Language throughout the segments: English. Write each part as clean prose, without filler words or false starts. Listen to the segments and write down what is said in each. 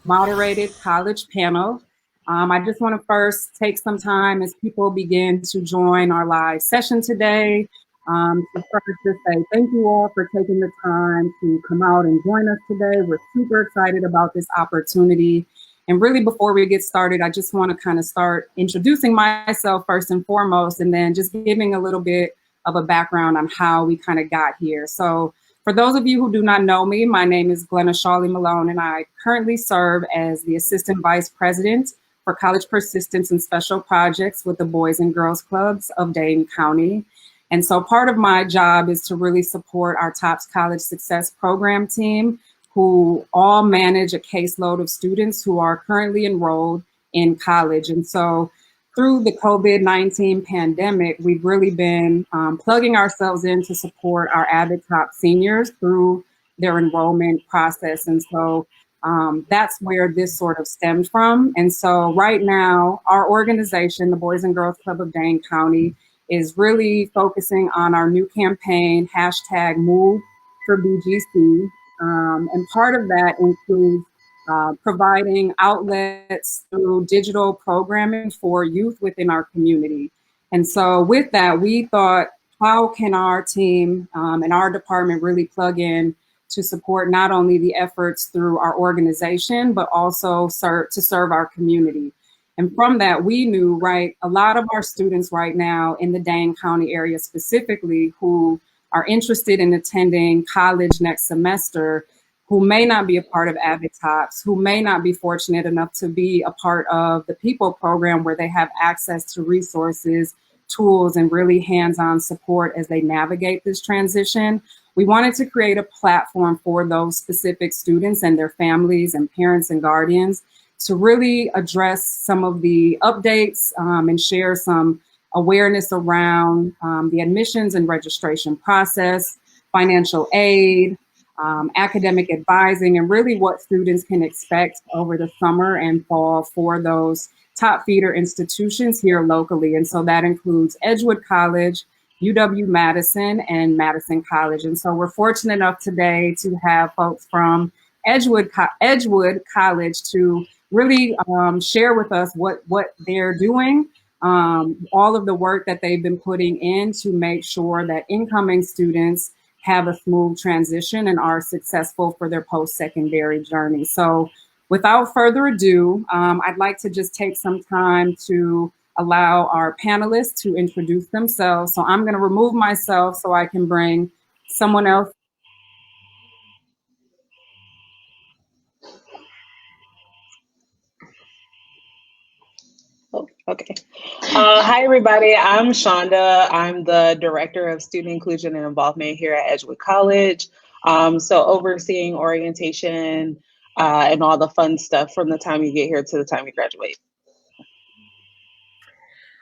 moderated college panel. I just want to first take some time as people begin to join our live session today to first just say thank you all for taking the time to come out and join us today. We're super excited about this opportunity. And really, before we get started, I just want to kind of start introducing myself first and foremost, and then just giving a little bit of a background on how we kind of got here. So for those of you who do not know me, my name is Glenna Scholle-Malone, and I currently serve as the Assistant Vice President for College Persistence and Special Projects with the Boys and Girls Clubs of Dane County. And so part of my job is to really support our TOPS College Success Program team, who all manage a caseload of students who are currently enrolled in college. And so through the COVID-19 pandemic, we've really been plugging ourselves in to support our Avid Top seniors through their enrollment process. And so that's where this sort of stemmed from. And so right now, our organization, the Boys and Girls Club of Dane County, is really focusing on our new campaign, #Move for BGC. And part of that includes providing outlets through digital programming for youth within our community. And so with that, we thought, how can our team and our department really plug in to support not only the efforts through our organization, but also to serve our community. And from that, we knew, right, a lot of our students right now in the Dane County area specifically who are interested in attending college next semester, who may not be a part of Avid Tops, who may not be fortunate enough to be a part of the People program where they have access to resources, tools, and really hands-on support as they navigate this transition. We wanted to create a platform for those specific students and their families and parents and guardians to really address some of the updates and share some awareness around the admissions and registration process, financial aid, academic advising, and really what students can expect over the summer and fall for those top feeder institutions here locally. And so that includes Edgewood College, UW-Madison, and Madison College. And so we're fortunate enough today to have folks from Edgewood College to really share with us what they're doing, all of the work that they've been putting in to make sure that incoming students have a smooth transition and are successful for their post-secondary journey. So without further ado, I'd like to just take some time to allow our panelists to introduce themselves. So I'm going to remove myself so I can bring someone else. Oh, okay. Hi, everybody. I'm Shonda. I'm the Director of Student Inclusion and Involvement here at Edgewood College. So overseeing orientation and all the fun stuff from the time you get here to the time you graduate.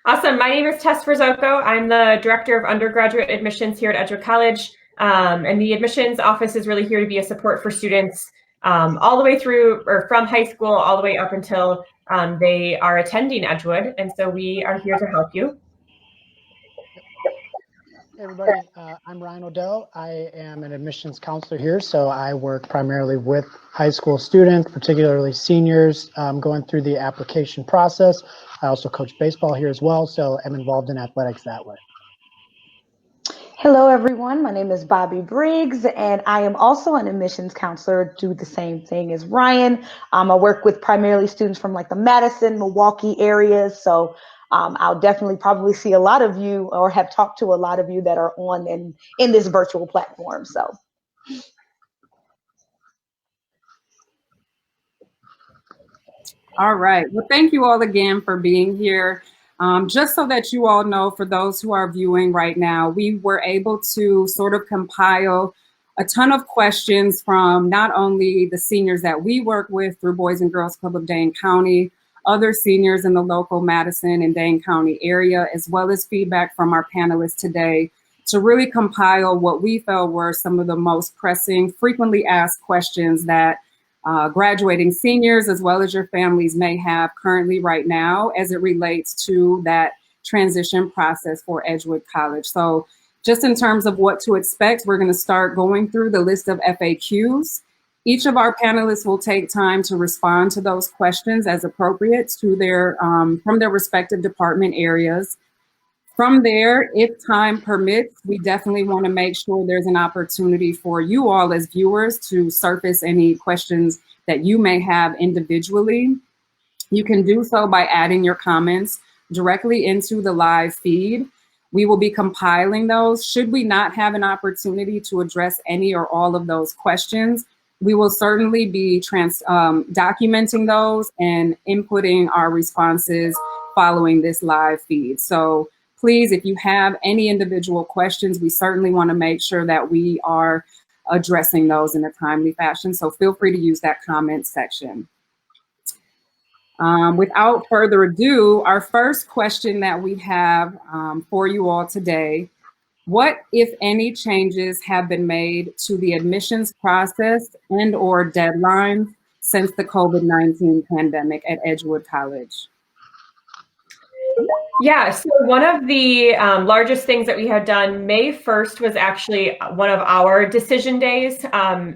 Awesome. My name is Tess Rizzoco. I'm the Director of Undergraduate Admissions here at Edgewood College. And the admissions office is really here to be a support for students all the way through or from high school all the way up until they are attending Edgewood. And so we are here to help you. Hey everybody, I'm Ryan Odell. I am an admissions counselor here, so I work primarily with high school students, particularly seniors, going through the application process. I also coach baseball here as well, so I'm involved in athletics that way. Hello everyone, my name is Bobby Briggs, and I am also an admissions counselor, do the same thing as Ryan. I work with primarily students from like the Madison, Milwaukee areas, so I'll definitely probably see a lot of you or have talked to a lot of you that are on in this virtual platform. So. All right, well, thank you all again for being here. Just so that you all know, for those who are viewing right now, we were able to sort of compile a ton of questions from not only the seniors that we work with through Boys and Girls Club of Dane County, other seniors in the local Madison and Dane County area, as well as feedback from our panelists today to really compile what we felt were some of the most pressing, frequently asked questions that graduating seniors as well as your families may have currently right now as it relates to that transition process for Edgewood College. So just in terms of what to expect, we're going to start going through the list of FAQs. Each of our panelists will take time to respond to those questions as appropriate to their, from their respective department areas. From there, if time permits, we definitely want to make sure there's an opportunity for you all as viewers to surface any questions that you may have individually. You can do so by adding your comments directly into the live feed. We will be compiling those. Should we not have an opportunity to address any or all of those questions, we will certainly be documenting those and inputting our responses following this live feed. So please, if you have any individual questions, we certainly want to make sure that we are addressing those in a timely fashion. So feel free to use that comment section. Without further ado, our first question that we have for you all today: what, if any, changes have been made to the admissions process and/or deadlines since the COVID-19 pandemic at Edgewood College? Yeah, so one of the largest things that we had done, May 1st was actually one of our decision days.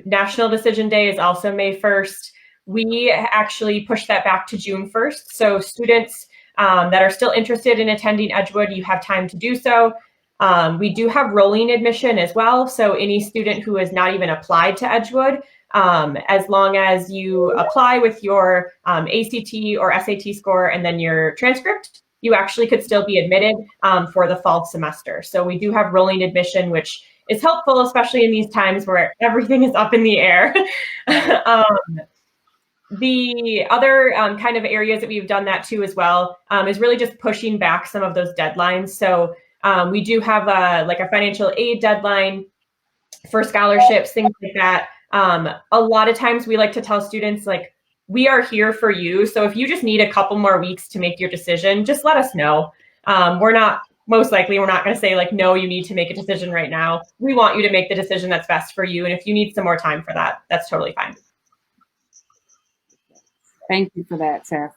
National Decision Day is also May 1st. We actually pushed that back to June 1st. So students that are still interested in attending Edgewood, you have time to do so. We do have rolling admission as well. So any student who has not even applied to Edgewood, as long as you apply with your ACT or SAT score and then your transcript, you actually could still be admitted for the fall semester. So we do have rolling admission, which is helpful, especially in these times where everything is up in the air. The other kind of areas that we've done that to as well is really just pushing back some of those deadlines. So we do have a financial aid deadline for scholarships, things like that. A lot of times we like to tell students, like, we are here for you. So if you just need a couple more weeks to make your decision, just let us know. Most likely we're not going to say like, no, you need to make a decision right now. We want you to make the decision that's best for you. And if you need some more time for that, that's totally fine. Thank you for that, Tess.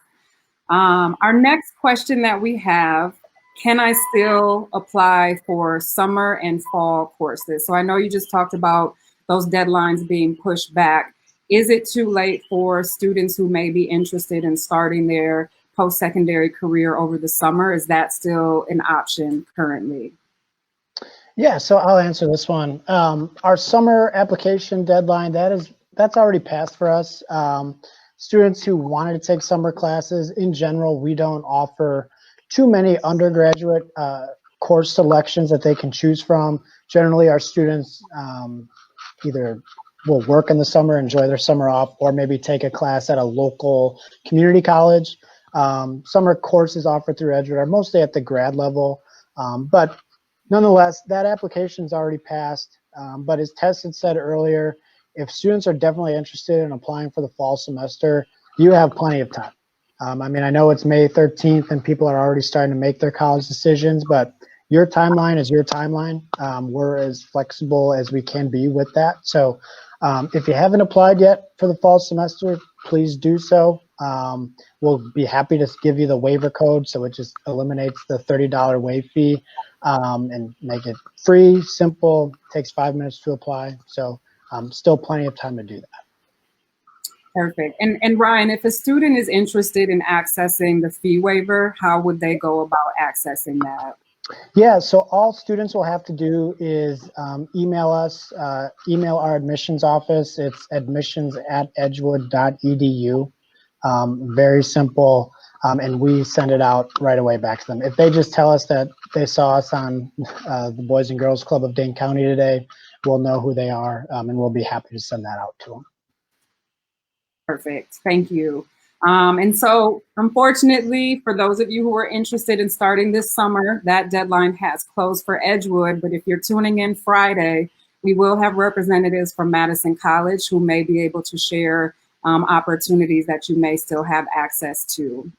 Our next question that we have: can I still apply for summer and fall courses? So I know you just talked about those deadlines being pushed back. Is it too late for students who may be interested in starting their post-secondary career over the summer? Is that still an option currently? Yeah, so I'll answer this one. Our summer application deadline, that's already passed for us. Students who wanted to take summer classes, in general, we don't offer too many undergraduate course selections that they can choose from. Generally, our students either will work in the summer, enjoy their summer off, or maybe take a class at a local community college. Summer courses offered through Edgewood are mostly at the grad level, but nonetheless, that application's already passed. But as Tess had said earlier, if students are definitely interested in applying for the fall semester, you have plenty of time. I mean, I know it's May 13th and people are already starting to make their college decisions, but your timeline is your timeline. We're as flexible as we can be with that. So if you haven't applied yet for the fall semester, please do so. We'll be happy to give you the waiver code, so it just eliminates the $30 waive fee and make it free, simple, takes 5 minutes to apply. So still plenty of time to do that. Perfect. And Ryan, if a student is interested in accessing the fee waiver, how would they go about accessing that? Yeah, so all students will have to do is email us, email our admissions office. It's admissions@edgewood.edu. Very simple, and we send it out right away back to them. If they just tell us that they saw us on the Boys and Girls Club of Dane County today, we'll know who they are, and we'll be happy to send that out to them. Perfect. Thank you. And so, unfortunately, for those of you who are interested in starting this summer, that deadline has closed for Edgewood. But if you're tuning in Friday, we will have representatives from Madison College who may be able to share opportunities that you may still have access to.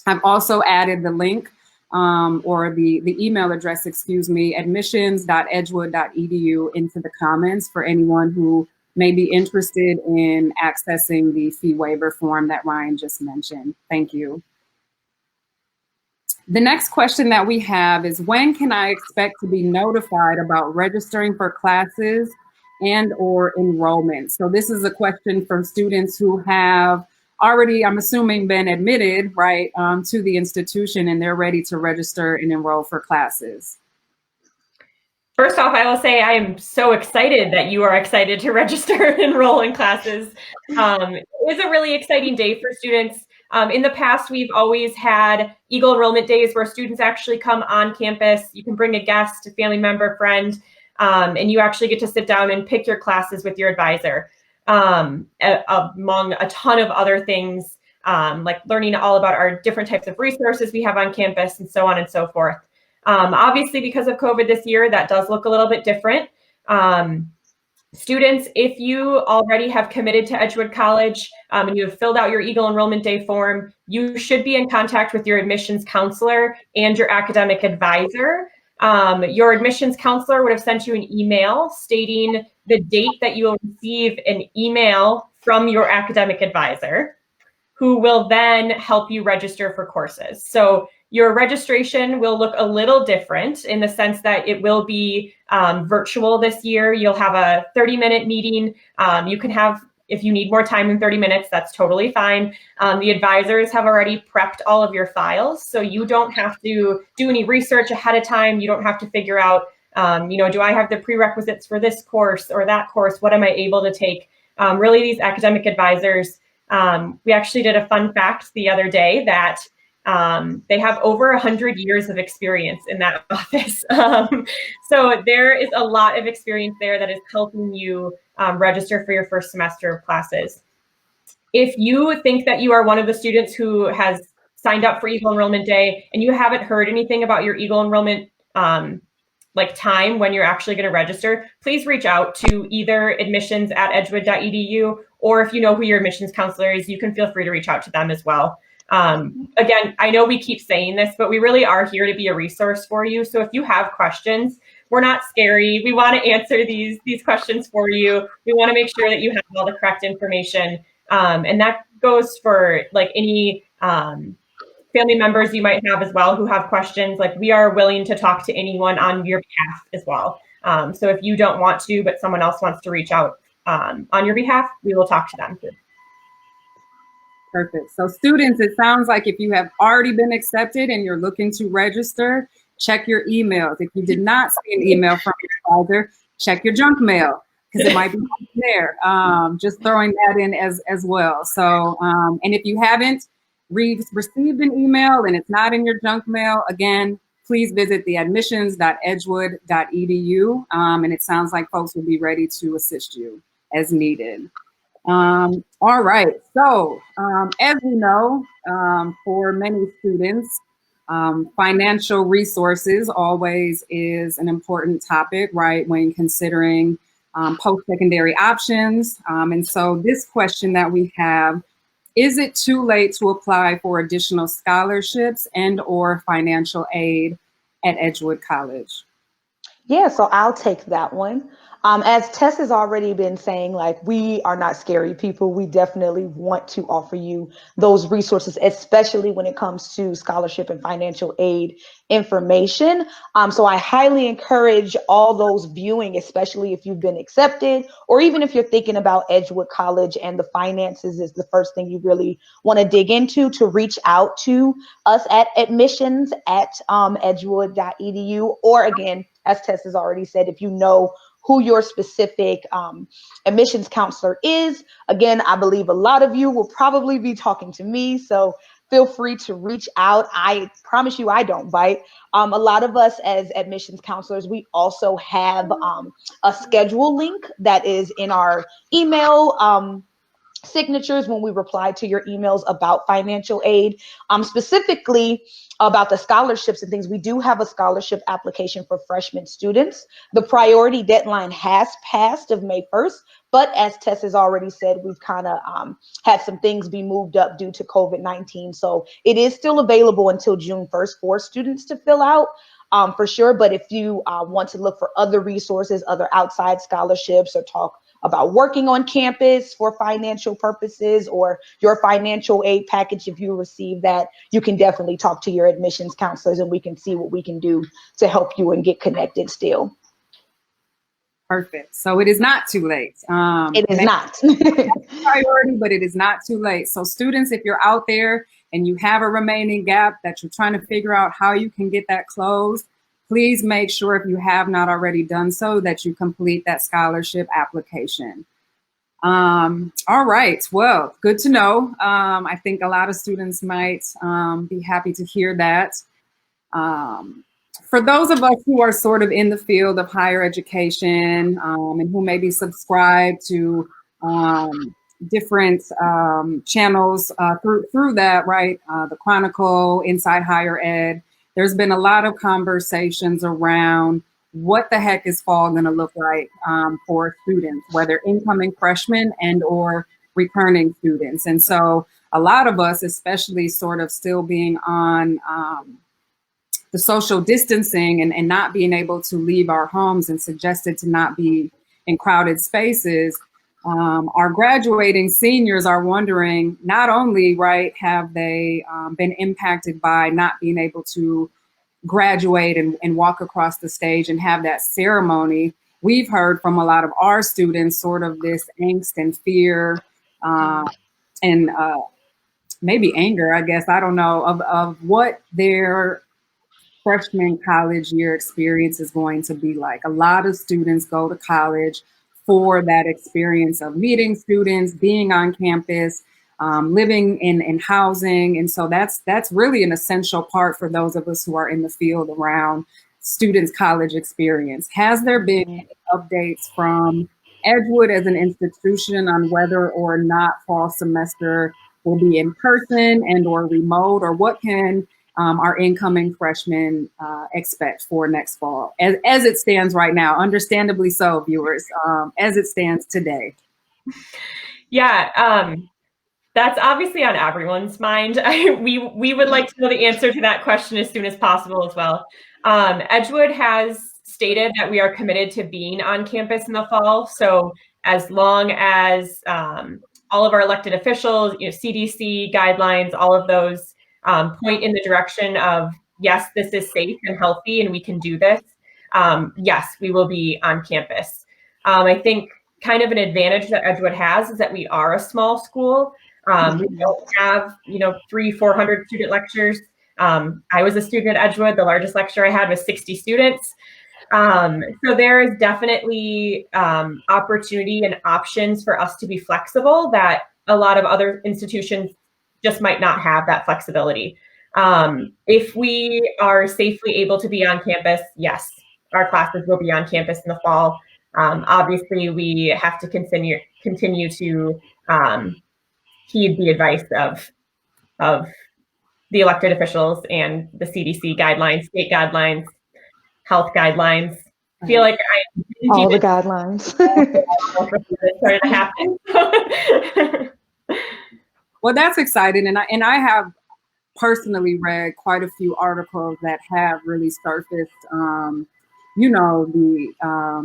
I've also added the link or the email address, admissions.edgewood.edu into the comments for anyone who may be interested in accessing the fee waiver form that Ryan just mentioned. Thank you. The next question that we have is, when can I expect to be notified about registering for classes and or enrollment? So this is a question for students who have already, I'm assuming, been admitted, right, to the institution, and they're ready to register and enroll for classes. First off, I will say I am so excited that you are excited to register and enroll in classes. It is a really exciting day for students. In the past, we've always had Eagle enrollment days where students actually come on campus. You can bring a guest, a family member, friend, and you actually get to sit down and pick your classes with your advisor, among a ton of other things, like learning all about our different types of resources we have on campus and so on and so forth. Obviously, because of COVID this year, that does look a little bit different. Students, if you already have committed to Edgewood College and you have filled out your Eagle Enrollment Day form, you should be in contact with your admissions counselor and your academic advisor. Your admissions counselor would have sent you an email stating the date that you will receive an email from your academic advisor, who will then help you register for courses. So your registration will look a little different in the sense that it will be virtual this year. You'll have a 30-minute meeting. You can have, if you need more time than 30 minutes, that's totally fine. The advisors have already prepped all of your files, so you don't have to do any research ahead of time. You don't have to figure out, do I have the prerequisites for this course or that course? What am I able to take? Really, these academic advisors, we actually did a fun fact the other day that they have over 100 years of experience in that office. So there is a lot of experience there that is helping you register for your first semester of classes. If you think that you are one of the students who has signed up for Eagle Enrollment Day and you haven't heard anything about your Eagle Enrollment time when you're actually going to register, please reach out to either admissions@edgewood.edu, or if you know who your admissions counselor is, you can feel free to reach out to them as well. Again, I know we keep saying this, but we really are here to be a resource for you. So if you have questions, we're not scary. We want to answer these questions for you. We want to make sure that you have all the correct information. And that goes for like any family members you might have as well who have questions. Like, we are willing to talk to anyone on your behalf as well. So if you don't want to, but someone else wants to reach out on your behalf, we will talk to them too. Perfect. So students, it sounds like if you have already been accepted and you're looking to register, check your emails. If you did not see an email from your advisor, check your junk mail, because it might be there. Just throwing that in as well. So, and if you haven't received an email and it's not in your junk mail, again, please visit the admissions.edgewood.edu. And it sounds like folks will be ready to assist you as needed. All right, so as we know, for many students, financial resources always is an important topic, right, when considering post-secondary options. And so this question that we have, is it too late to apply for additional scholarships and or financial aid at Edgewood College? Yeah, so I'll take that one. As Tess has already been saying, like, we are not scary people. We definitely want to offer you those resources, especially when it comes to scholarship and financial aid information. So I highly encourage all those viewing, especially if you've been accepted, or even if you're thinking about Edgewood College and the finances is the first thing you really want to dig into, to reach out to us at admissions@edgewood.edu, or again, as Tess has already said, if you know who your specific admissions counselor is. Again, I believe a lot of you will probably be talking to me, so feel free to reach out. I promise you I don't bite. A lot of us as admissions counselors, we also have a schedule link that is in our email signatures when we reply to your emails about financial aid, specifically about the scholarships and things. We do have a scholarship application for freshman students. The priority deadline has passed of May 1st, but as Tess has already said, we've kind of had some things be moved up due to COVID-19. So it is still available until June 1st for students to fill out. For sure. But if you want to look for other resources, other outside scholarships, or talk about working on campus for financial purposes, or your financial aid package, if you receive that, you can definitely talk to your admissions counselors and we can see what we can do to help you and get connected still. Perfect. So it is not too late. It is not. Priority, but it is not too late. So students, if you're out there and you have a remaining gap that you're trying to figure out how you can get that closed, please make sure, if you have not already done so, that you complete that scholarship application. All right, well, good to know. I think a lot of students might be happy to hear that. For those of us who are sort of in the field of higher education and who maybe subscribe to different channels through that, right? The Chronicle, Inside Higher Ed, there's been a lot of conversations around what the heck is fall going to look like for students, whether incoming freshmen and or returning students. And so a lot of us, especially sort of still being on the social distancing and not being able to leave our homes and suggested to not be in crowded spaces, our graduating seniors are wondering, not only, right, have they been impacted by not being able to graduate and walk across the stage and have that ceremony, we've heard from a lot of our students sort of this angst and fear and maybe anger, I guess, I don't know, of what their freshman college year experience is going to be like. A lot of students go to college for that experience of meeting students, being on campus, living in housing. And so that's really an essential part for those of us who are in the field around students' college experience. Has there been any updates from Edgewood as an institution on whether or not fall semester will be in person and or remote, or what can our incoming freshmen expect for next fall, as it stands right now? Understandably so, viewers, as it stands today. Yeah, that's obviously on everyone's mind. We would like to know the answer to that question as soon as possible as well. Edgewood has stated that we are committed to being on campus in the fall. So as long as all of our elected officials, CDC guidelines, all of those point in the direction of, yes, this is safe and healthy and we can do this, yes, we will be on campus. I think kind of an advantage that Edgewood has is that we are a small school. We don't have, 300-400 student lectures. I was a student at Edgewood. The largest lecture I had was 60 students. So there is definitely opportunity and options for us to be flexible that a lot of other institutions just might not have that flexibility. If we are safely able to be on campus, yes, our classes will be on campus in the fall. Obviously, we have to continue to heed the advice of the elected officials and the CDC guidelines, state guidelines, health guidelines. I feel like all the guidelines started to happen. Well, that's exciting, and I have personally read quite a few articles that have really surfaced, the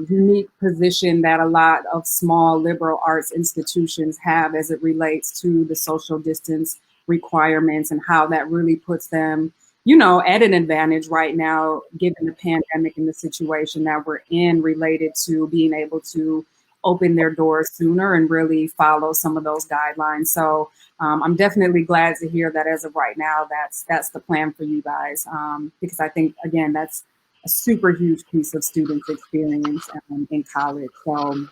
unique position that a lot of small liberal arts institutions have as it relates to the social distance requirements and how that really puts them, at an advantage right now, given the pandemic and the situation that we're in related to being able to open their doors sooner and really follow some of those guidelines. So I'm definitely glad to hear that as of right now, that's the plan for you guys, because I think, again, that's a super huge piece of students' experience in college. So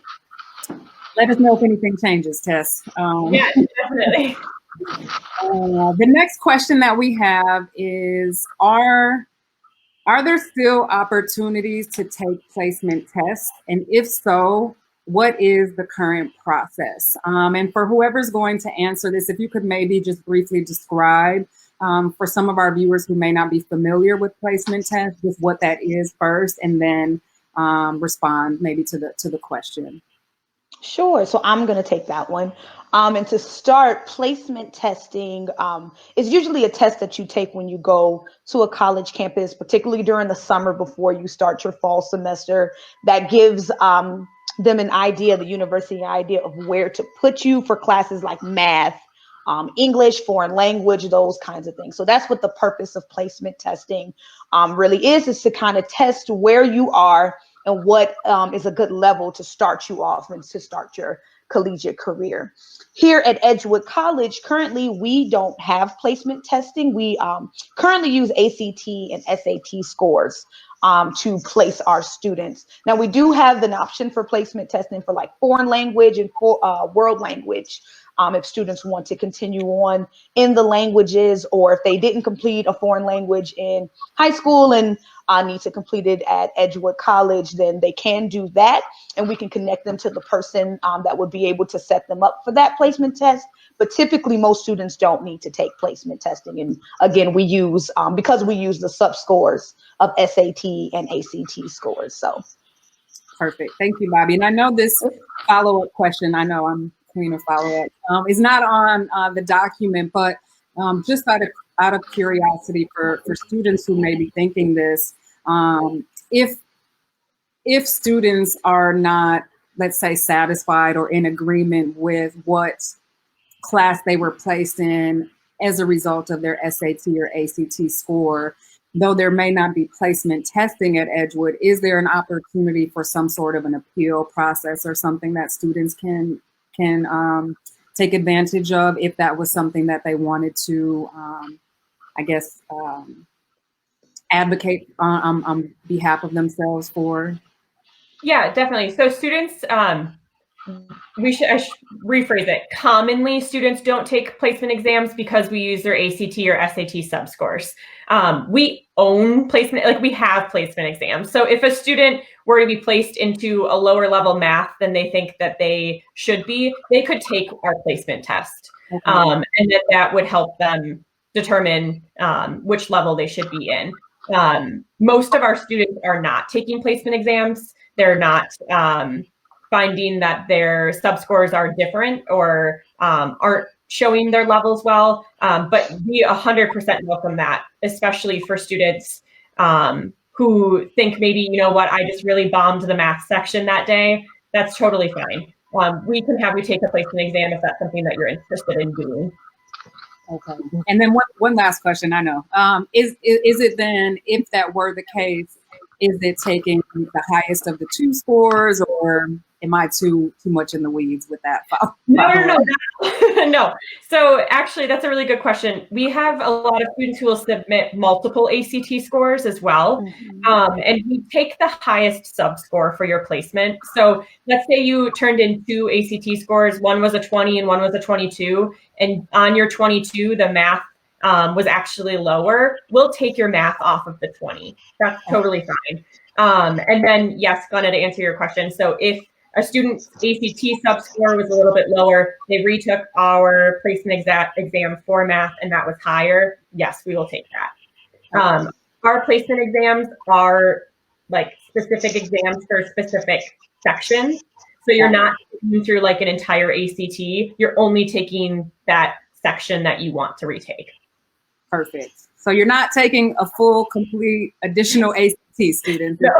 let us know if anything changes, Tess. Yeah, definitely. The next question that we have is, are there still opportunities to take placement tests? And if so, what is the current process? And for whoever's going to answer this, if you could maybe just briefly describe for some of our viewers who may not be familiar with placement tests, just what that is first, and then respond maybe to the question. Sure. So I'm going to take that one. And to start, placement testing is usually a test that you take when you go to a college campus, particularly during the summer before you start your fall semester. That gives them an idea, the university an idea of where to put you for classes like math, English, foreign language, those kinds of things. So that's what the purpose of placement testing really is to kind of test where you are and what is a good level to start you off and to start your collegiate career. Here at Edgewood College, currently we don't have placement testing. We currently use ACT and SAT scores to place our students. Now we do have an option for placement testing for like foreign language and for world language. If students want to continue on in the languages, or if they didn't complete a foreign language in high school and need to complete it at Edgewood College, then they can do that, and we can connect them to the person that would be able to set them up for that placement test. But typically most students don't need to take placement testing. And again, we use, because we use the sub scores of SAT and ACT scores, so. Perfect, thank you, Bobby. And I know this follow-up question, I know I'm queen of follow-up, is not on the document, but just out of curiosity for students who may be thinking this, if students are not, let's say, satisfied or in agreement with what class they were placed in as a result of their SAT or ACT score, though there may not be placement testing at Edgewood, is there an opportunity for some sort of an appeal process or something that students can take advantage of if that was something that they wanted to, I guess, advocate on behalf of themselves for? Yeah, definitely. So students, I should rephrase it. Commonly, students don't take placement exams because we use their ACT or SAT subscores. We own placement, like we have placement exams. So if a student were to be placed into a lower level math than they think that they should be, they could take our placement test. Okay. And that would help them determine which level they should be in. Most of our students are not taking placement exams. They're not finding that their subscores are different or aren't showing their levels well. But we 100% welcome that, especially for students who think maybe, you know what, I just really bombed the math section that day. That's totally fine. We can have you take a placement exam if that's something that you're interested in doing. Okay. And then one last question, I know. Is it then, if that were the case, is it taking the highest of the two scores, or am I too much in the weeds with that? No. No. So actually, that's a really good question. We have a lot of students who will submit multiple ACT scores as well. Mm-hmm. And we take the highest sub score for your placement. So let's say you turned in two ACT scores, one was a 20 and one was a 22. And on your 22, the math was actually lower. We'll take your math off of the 20. That's totally fine. And then, yes, Glenna, to answer your question. So if a student's ACT sub-score was a little bit lower, they retook our placement exam for math and that was higher, yes, we will take that. Our placement exams are like specific exams for specific sections. So you're not taking through like an entire ACT, you're only taking that section that you want to retake. Perfect. So you're not taking a full, complete additional ACT student. No.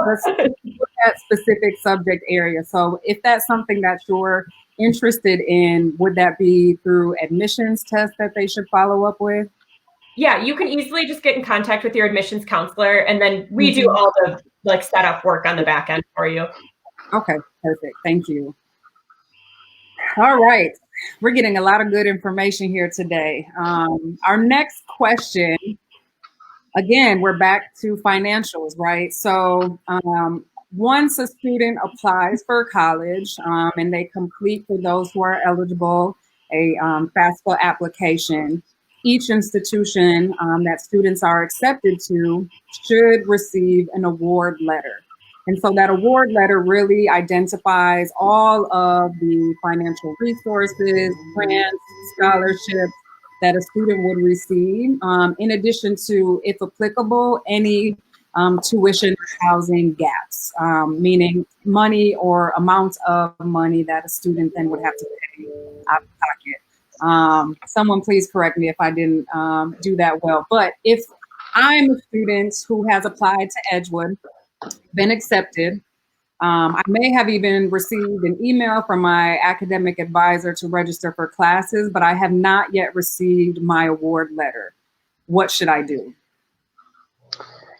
That specific subject area. So if that's something that you're interested in, would that be through admissions tests that they should follow up with? Yeah, you can easily just get in contact with your admissions counselor, and then we do all the like setup work on the back end for you. Okay, perfect. Thank you. All right. We're getting a lot of good information here today. Our next question, again, we're back to financials, right? So once a student applies for college and they complete, for those who are eligible, a FAFSA application, each institution that students are accepted to should receive an award letter. And so that award letter really identifies all of the financial resources, grants, scholarships that a student would receive, in addition to, if applicable, any tuition housing gaps, meaning money or amounts of money that a student then would have to pay out of pocket. Someone please correct me if I didn't do that well, but if I'm a student who has applied to Edgewood, been accepted, I may have even received an email from my academic advisor to register for classes, but I have not yet received my award letter. What should I do?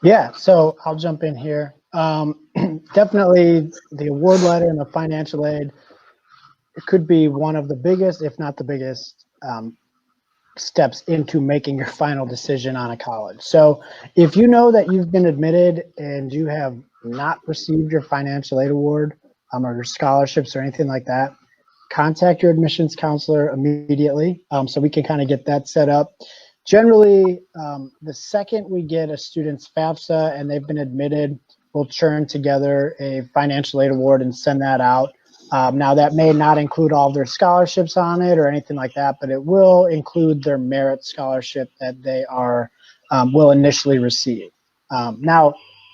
Yeah, so I'll jump in here. Definitely the award letter and the financial aid, it could be one of the biggest, if not the biggest, steps into making your final decision on a college. So if you know that you've been admitted and you have not received your financial aid award or your scholarships or anything like that, contact your admissions counselor immediately so we can kind of get that set up. Generally, the second we get a student's FAFSA and they've been admitted, we'll churn together a financial aid award and send that out. Now that may not include all of their scholarships on it or anything like that, but it will include their merit scholarship that they are will initially receive. Now,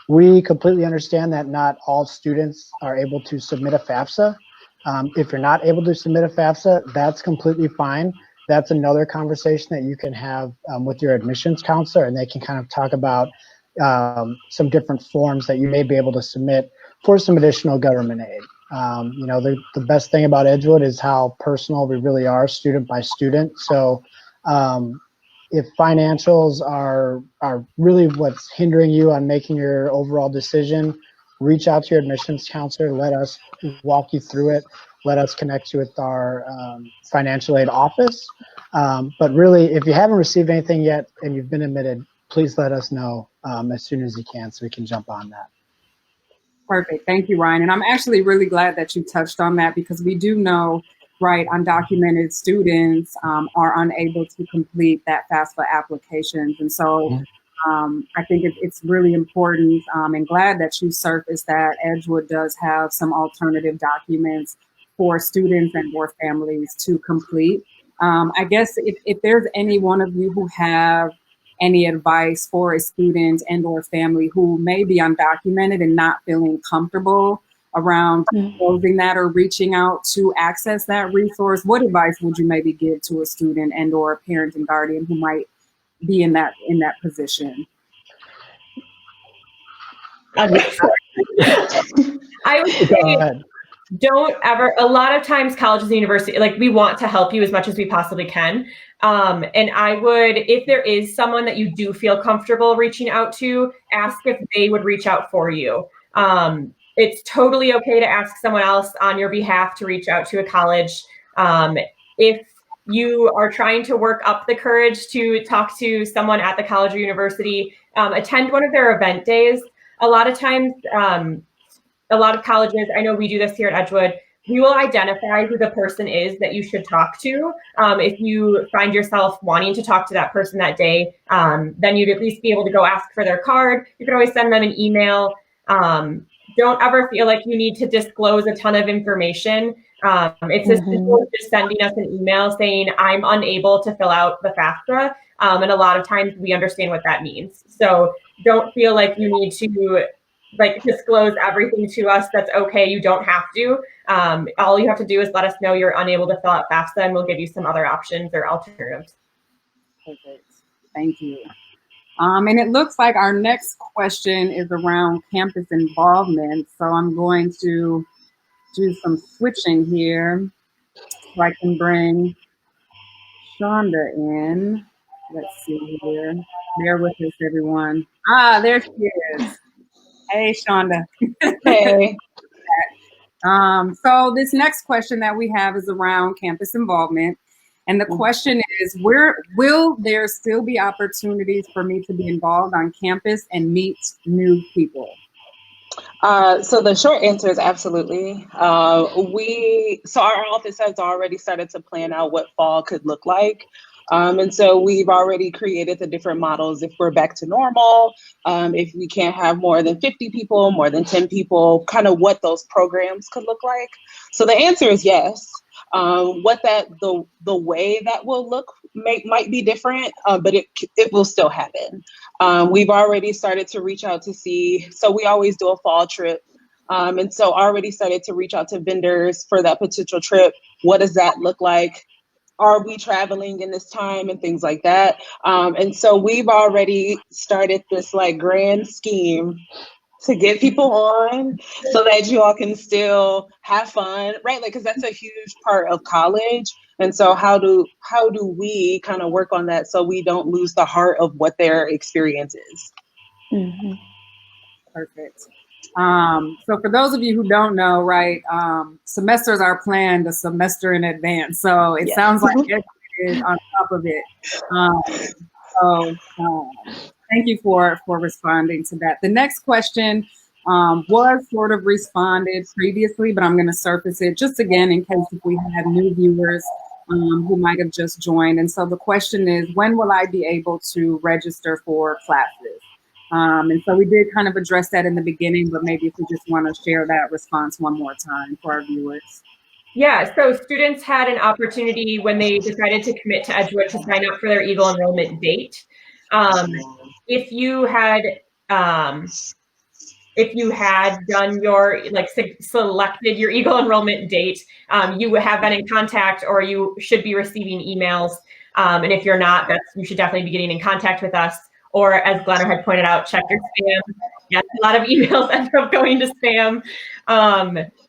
we completely understand that not all students are able to submit a FAFSA. If you're not able to submit a FAFSA, that's completely fine. That's another conversation that you can have with your admissions counselor, and they can kind of talk about some different forms that you may be able to submit for some additional government aid. You know, the best thing about Edgewood is how personal we really are, student by student. So if financials are really what's hindering you on making your overall decision, reach out to your admissions counselor, let us walk you through it, let us connect you with our financial aid office. But really, if you haven't received anything yet and you've been admitted, please let us know as soon as you can so we can jump on that. Perfect. Thank you, Ryan. And I'm actually really glad that you touched on that because we do know, right, undocumented students are unable to complete that FAFSA applications. And so I think it's really important and glad that you surfaced that Edgewood does have some alternative documents for students and or families to complete. I guess if there's any one of you who have any advice for a student and or family who may be undocumented and not feeling comfortable around closing that or reaching out to access that resource, what advice would you maybe give to a student and or a parent and guardian who might be in that position? I would say don't ever, a lot of times colleges and universities, like we want to help you as much as we possibly can. And I would, if there is someone that you do feel comfortable reaching out to, ask if they would reach out for you. It's totally okay to ask someone else on your behalf to reach out to a college. If you are trying to work up the courage to talk to someone at the college or university, attend one of their event days. A lot of times, a lot of colleges, I know we do this here at Edgewood, we will identify who the person is that you should talk to. If you find yourself wanting to talk to that person that day, then you'd at least be able to go ask for their card. You can always send them an email. Don't ever feel like you need to disclose a ton of information. It's as simple as just sending us an email saying, I'm unable to fill out the FAFSA. And a lot of times we understand what that means. So don't feel like you need to disclose everything to us. That's okay. You don't have to. All you have to do is let us know you're unable to fill out FAFSA and we'll give you some other options or alternatives. Perfect. Thank you. And it looks like our next question is around campus involvement. So I'm going to do some switching here so I can bring Shonda in. Let's see here. Bear with us, everyone. There she is. Hey, Shonda. Hey. So this next question that we have is around campus involvement. And the question is, will there still be opportunities for me to be involved on campus and meet new people? So the short answer is absolutely. So our office has already started to plan out what fall could look like. And so we've already created the different models if we're back to normal, if we can't have more than 50 people, more than 10 people, kind of what those programs could look like. So the answer is yes. What the way that will look might be different, but it will still happen. We've already started to reach out to see, so we always do a fall trip. And so already started to reach out to vendors for that potential trip. What does that look like? Are we traveling in this time and things like that? And so we've already started this grand scheme to get people on so that you all can still have fun, right? Because that's a huge part of college. And so how do we kind of work on that so we don't lose the heart of what their experience is? Perfect. So for those of you who don't know, right, semesters are planned a semester in advance. So it sounds like everyone is on top of it. Thank you for responding to that. The next question was sort of responded previously, but I'm going to surface it just again in case if we have new viewers who might have just joined. And so the question is, when will I be able to register for classes? And so we did kind of address that in the beginning, but maybe if we just want to share that response one more time for our viewers. Yeah, so students had an opportunity when they decided to commit to Edgewood to sign up for their Eagle enrollment date. If you had done your, selected your Eagle enrollment date, you would have been in contact, or you should be receiving emails. And if you're not, you should definitely be getting in contact with us. Or as Glenna had pointed out, check your spam. Yes, a lot of emails end up going to spam.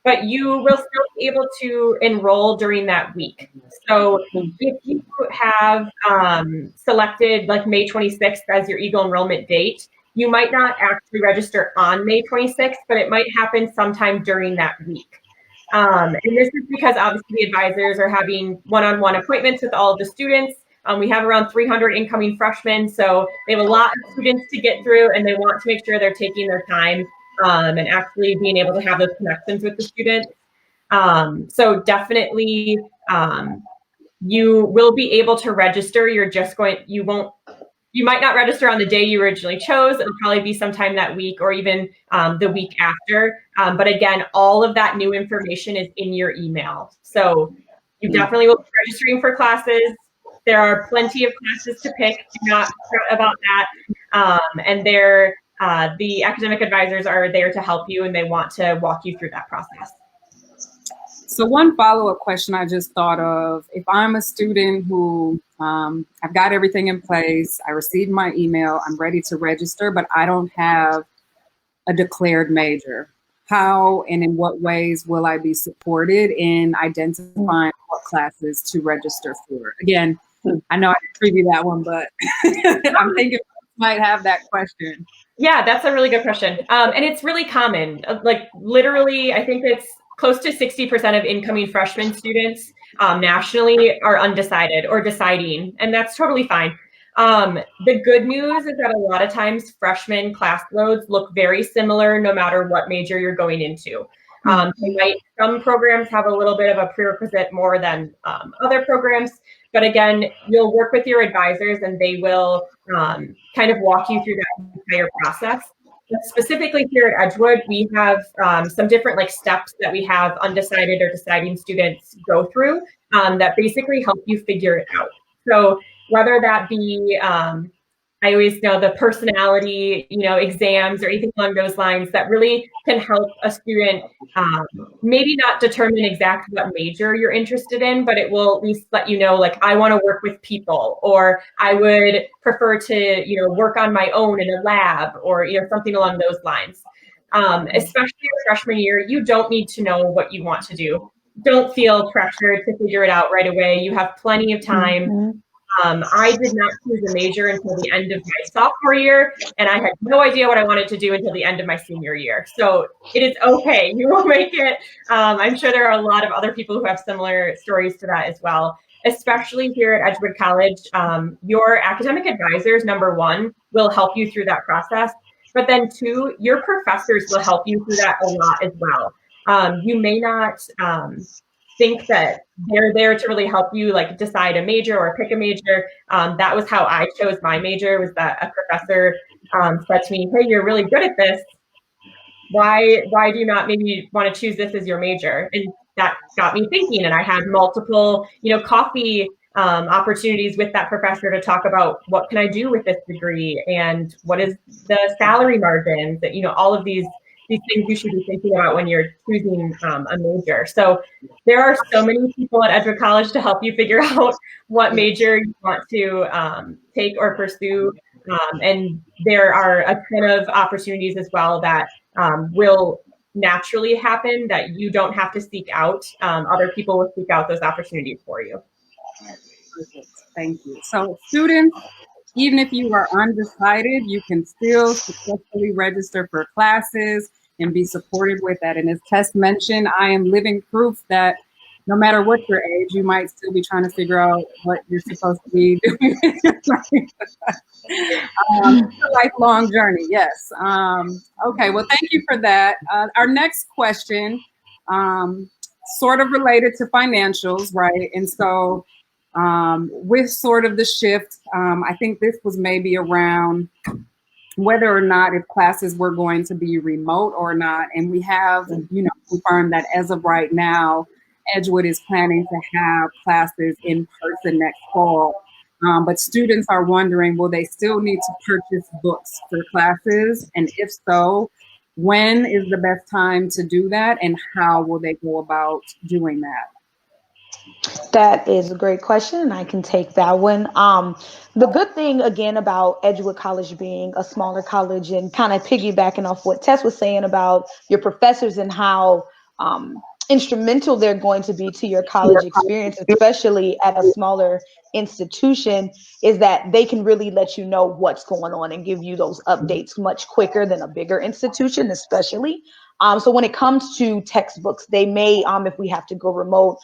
But you will still be able to enroll during that week. So if you have selected like May 26th as your Eagle enrollment date, you might not actually register on May 26th, but it might happen sometime during that week. And this is because obviously the advisors are having one-on-one appointments with all of the students. We have around 300 incoming freshmen, so they have a lot of students to get through, and they want to make sure they're taking their time and actually being able to have those connections with the students. So definitely you will be able to register. You might not register on the day you originally chose. It'll probably be sometime that week or even the week after. But again, all of that new information is in your email. So you definitely will be registering for classes. There are plenty of classes to pick. Do not fret about that. And the academic advisors are there to help you, and they want to walk you through that process. So one follow-up question I just thought of, if I'm a student who I've got everything in place, I received my email, I'm ready to register, but I don't have a declared major, how and in what ways will I be supported in identifying what classes to register for? Again, I know I didn't preview that one, but I'm thinking might have that question. Yeah, that's a really good question. And it's really common. Like literally, I think it's close to 60% of incoming freshman students nationally are undecided or deciding, and that's totally fine. The good news is that a lot of times freshman class loads look very similar no matter what major you're going into. Some programs have a little bit of a prerequisite more than other programs, but again, you'll work with your advisors and they will kind of walk you through that entire process. But specifically here at Edgewood, we have some different steps that we have undecided or deciding students go through that basically help you figure it out. So whether that be I always know the personality, exams or anything along those lines that really can help a student maybe not determine exactly what major you're interested in, but it will at least let you know, I want to work with people, or I would prefer to, work on my own in a lab, or, something along those lines. Especially your freshman year, you don't need to know what you want to do. Don't feel pressured to figure it out right away. You have plenty of time. I did not choose a major until the end of my sophomore year, and I had no idea what I wanted to do until the end of my senior year. So it is okay. You will make it. I'm sure there are a lot of other people who have similar stories to that as well, especially here at Edgewood College. Your academic advisors, number one, will help you through that process. But then two, your professors will help you through that a lot as well. You may not think that they're there to really help you decide a major or pick a major. That was how I chose my major, was that a professor said to me, hey, you're really good at this. Why do you not maybe want to choose this as your major? And that got me thinking, and I had multiple, coffee opportunities with that professor to talk about what can I do with this degree and what is the salary margins, that, all of these things you should be thinking about when you're choosing a major. So there are so many people at Edgewood College to help you figure out what major you want to take or pursue. And there are a ton of opportunities as well that will naturally happen that you don't have to seek out. Other people will seek out those opportunities for you. Perfect. Thank you. So students, even if you are undecided, you can still successfully register for classes. and be supported with that. And as Tess mentioned, I am living proof that no matter what your age, you might still be trying to figure out what you're supposed to be doing with your life. It's a lifelong journey, yes. Okay, well, thank you for that. Our next question, sort of related to financials, right? And so with sort of the shift, I think this was maybe around whether or not if classes were going to be remote or not. And we have, confirmed that as of right now, Edgewood is planning to have classes in person next fall. But students are wondering, will they still need to purchase books for classes? And if so, when is the best time to do that? And how will they go about doing that? That is a great question, and I can take that one. The good thing, again, about Edgewood College being a smaller college and kind of piggybacking off what Tess was saying about your professors and how instrumental they're going to be to your college experience, especially at a smaller institution, is that they can really let you know what's going on and give you those updates much quicker than a bigger institution, especially. So when it comes to textbooks, they may, if we have to go remote,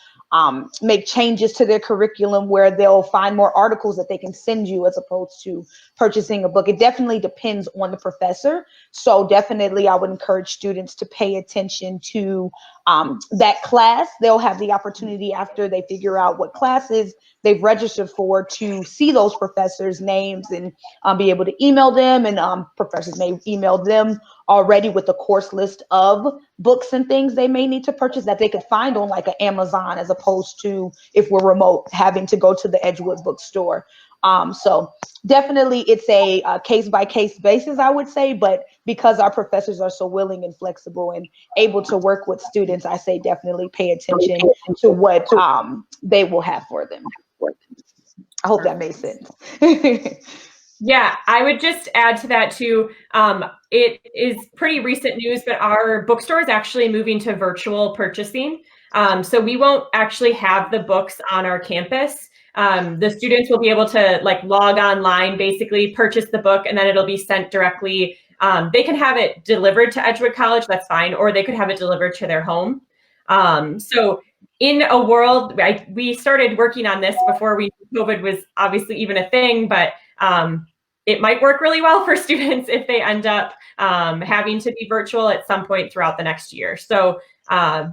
make changes to their curriculum where they'll find more articles that they can send you as opposed to purchasing a book. It definitely depends on the professor. So definitely I would encourage students to pay attention to that class. They'll have the opportunity after they figure out what classes they've registered for to see those professors' names and be able to email them, and professors may email them already with a course list of books and things they may need to purchase that they could find on like an Amazon, as opposed to, if we're remote, having to go to the Edgewood bookstore. So definitely it's a case-by-case basis, I would say, but because our professors are so willing and flexible and able to work with students, I say definitely pay attention to what they will have for them. I hope that made sense. Yeah, I would just add to that too. It is pretty recent news, but our bookstore is actually moving to virtual purchasing. So we won't actually have the books on our campus. The students will be able to like log online, basically purchase the book, and then it'll be sent directly. They can have it delivered to Edgewood College, that's fine, or they could have it delivered to their home. So in a world, we started working on this before COVID was obviously even a thing, but it might work really well for students if they end up having to be virtual at some point throughout the next year. So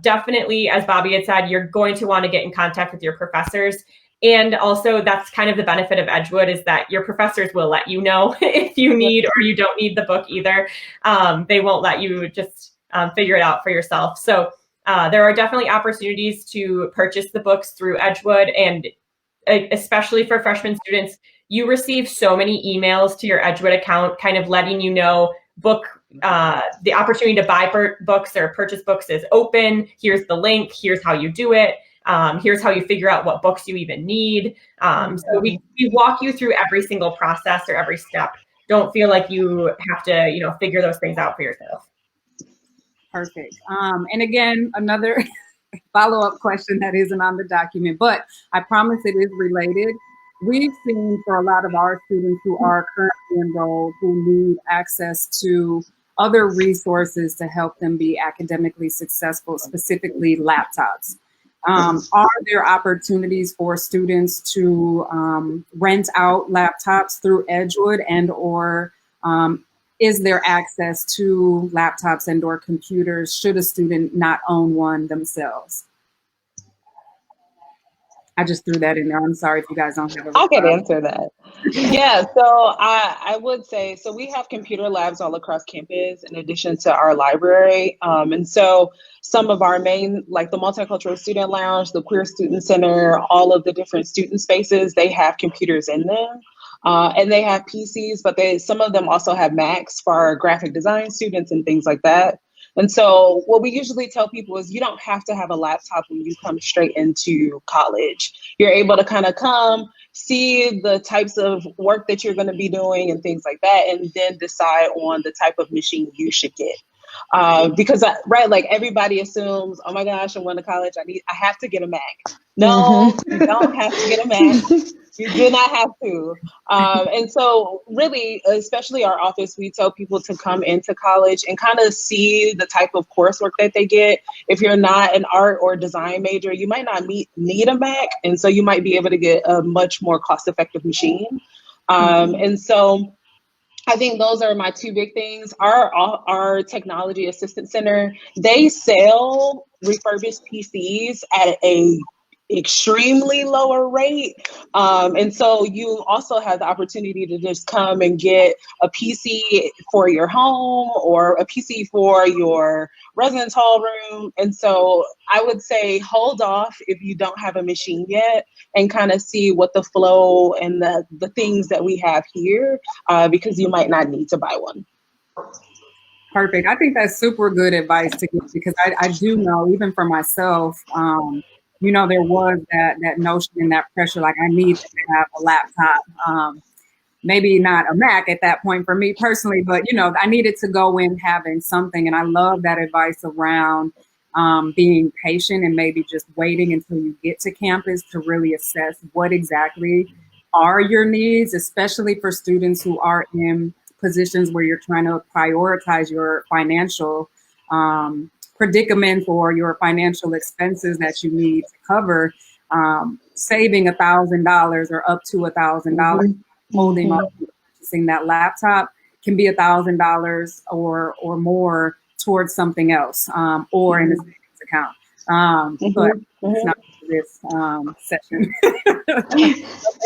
definitely, as Bobby had said, you're going to want to get in contact with your professors. And also that's kind of the benefit of Edgewood, is that your professors will let you know if you need or you don't need the book either. They won't let you just figure it out for yourself. So there are definitely opportunities to purchase the books through Edgewood, and especially for freshman students, you receive so many emails to your Edgewood account kind of letting you know the opportunity to buy books or purchase books is open. Here's the link. Here's how you do it. Here's how you figure out what books you even need. So we walk you through every single process or every step. Don't feel like you have to, figure those things out for yourself. Perfect. And again, another follow-up question that isn't on the document, but I promise it is related. We've seen for a lot of our students who are currently enrolled who need access to other resources to help them be academically successful, specifically laptops. Are there opportunities for students to rent out laptops through Edgewood, and/or is there access to laptops and/or computers should a student not own one themselves? I just threw that in there. I'm sorry if you guys don't have a response. I can answer that. Yeah, so I would say, so we have computer labs all across campus in addition to our library. And so some of our main, like the Multicultural Student Lounge, the Queer Student Center, all of the different student spaces, they have computers in them. And they have PCs, but some of them also have Macs for our graphic design students and things like that. And so what we usually tell people is you don't have to have a laptop when you come straight into college. You're able to kind of come, see the types of work that you're going to be doing and things like that, and then decide on the type of machine you should get. Because like everybody assumes, oh my gosh, I'm going to college, I have to get a Mac. No, you don't have to get a Mac. You do not have to. And so really, especially our office, we tell people to come into college and kind of see the type of coursework that they get. If you're not an art or design major, you might not need a Mac. And so you might be able to get a much more cost-effective machine. And so I think those are my two big things. Our technology assistance center, they sell refurbished PCs at a extremely lower rate. And so you also have the opportunity to just come and get a PC for your home or a PC for your residence hall room. And so I would say hold off if you don't have a machine yet and kind of see what the flow and the things that we have here, because you might not need to buy one. Perfect. I think that's super good advice to give, because I do know, even for myself, you know, there was that notion and that pressure, like I need to have a laptop, maybe not a Mac at that point for me personally, but, you know, I needed to go in having something. And I love that advice around being patient and maybe just waiting until you get to campus to really assess what exactly are your needs, especially for students who are in positions where you're trying to prioritize your financial predicament or your financial expenses that you need to cover. Saving $1,000 or up to $1,000, holding on to purchasing that laptop can be $1,000 or more towards something else, or in a savings account. But it's not for this session.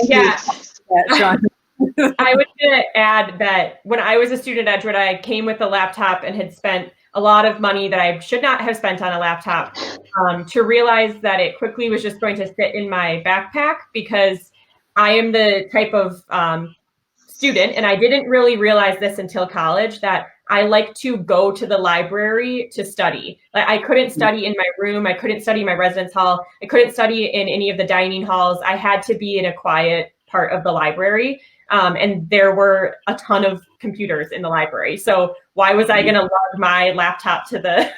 Yeah. I was going to add that when I was a student at Edgewood, I came with a laptop and had spent a lot of money that I should not have spent on a laptop, to realize that it quickly was just going to sit in my backpack, because I am the type of student, and I didn't really realize this until college, that I like to go to the library to study. Like, I couldn't study in my room. I couldn't study in my residence hall. I couldn't study in any of the dining halls. I had to be in a quiet part of the library. And there were a ton of computers in the library. So why was I going to lug my laptop to the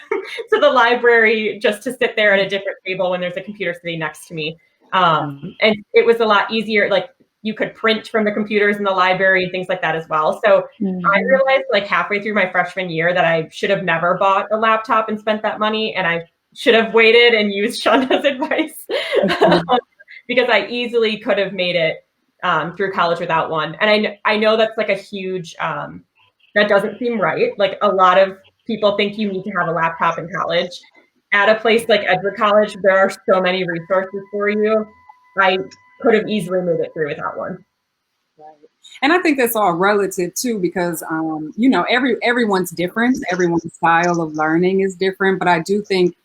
to the library just to sit there at a different table when there's a computer sitting next to me? And it was a lot easier. Like, you could print from the computers in the library and things like that as well. So I realized, like, halfway through my freshman year that I should have never bought a laptop and spent that money. And I should have waited and used Shonda's advice, because I easily could have made it through college without one. And I know that's like a huge, that doesn't seem right. Like, a lot of people think you need to have a laptop in college. At a place like Edgewood College, there are so many resources for you. I could have easily made it through without one. Right. And I think that's all relative too, because, you know, everyone's different. Everyone's style of learning is different. But I do think,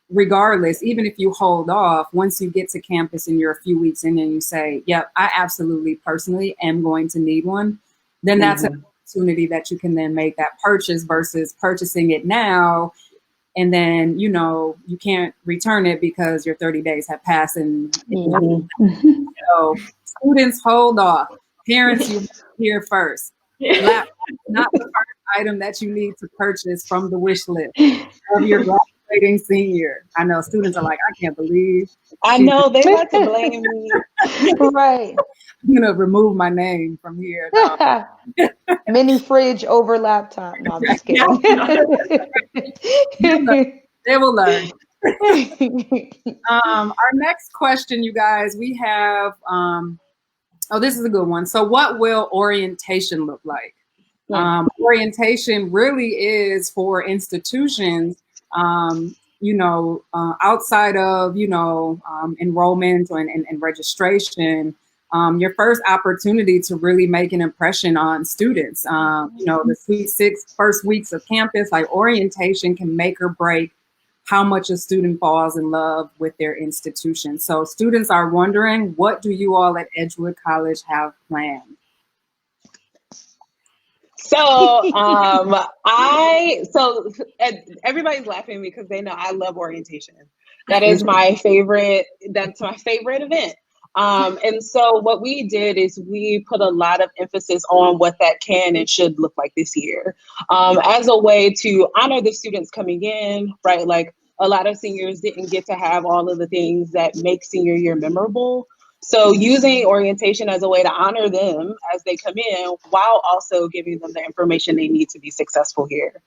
regardless, even if you hold off, once you get to campus and you're a few weeks in and you say, yep, I absolutely personally am going to need one, then that's an opportunity that you can then make that purchase, versus purchasing it now and then, you know, you can't return it because your 30 days have passed. And so students, hold off. Parents, you hear first. Laptop is not the first item that you need to purchase from the wish list of your graduating senior. I know students are like, I can't believe. I know, they want to blame me. Right. I'm going to remove my name from here. No. Mini fridge over laptop. No, I'm just kidding. They will learn. Our next question, you guys, we have, oh, this is a good one. So what will orientation look like? Orientation really is for institutions, you know, outside of, you know, enrollment and registration. Your first opportunity to really make an impression on students. You know, the sweet 6 first weeks of campus, like, orientation can make or break how much a student falls in love with their institution. So students are wondering, what do you all at Edgewood College have planned? So everybody's laughing because they know I love orientation. That is my favorite. That's my favorite event. And so what we did is we put a lot of emphasis on what that can and should look like this year, as a way to honor the students coming in, right? Like, a lot of seniors didn't get to have all of the things that make senior year memorable. So using orientation as a way to honor them as they come in, while also giving them the information they need to be successful here.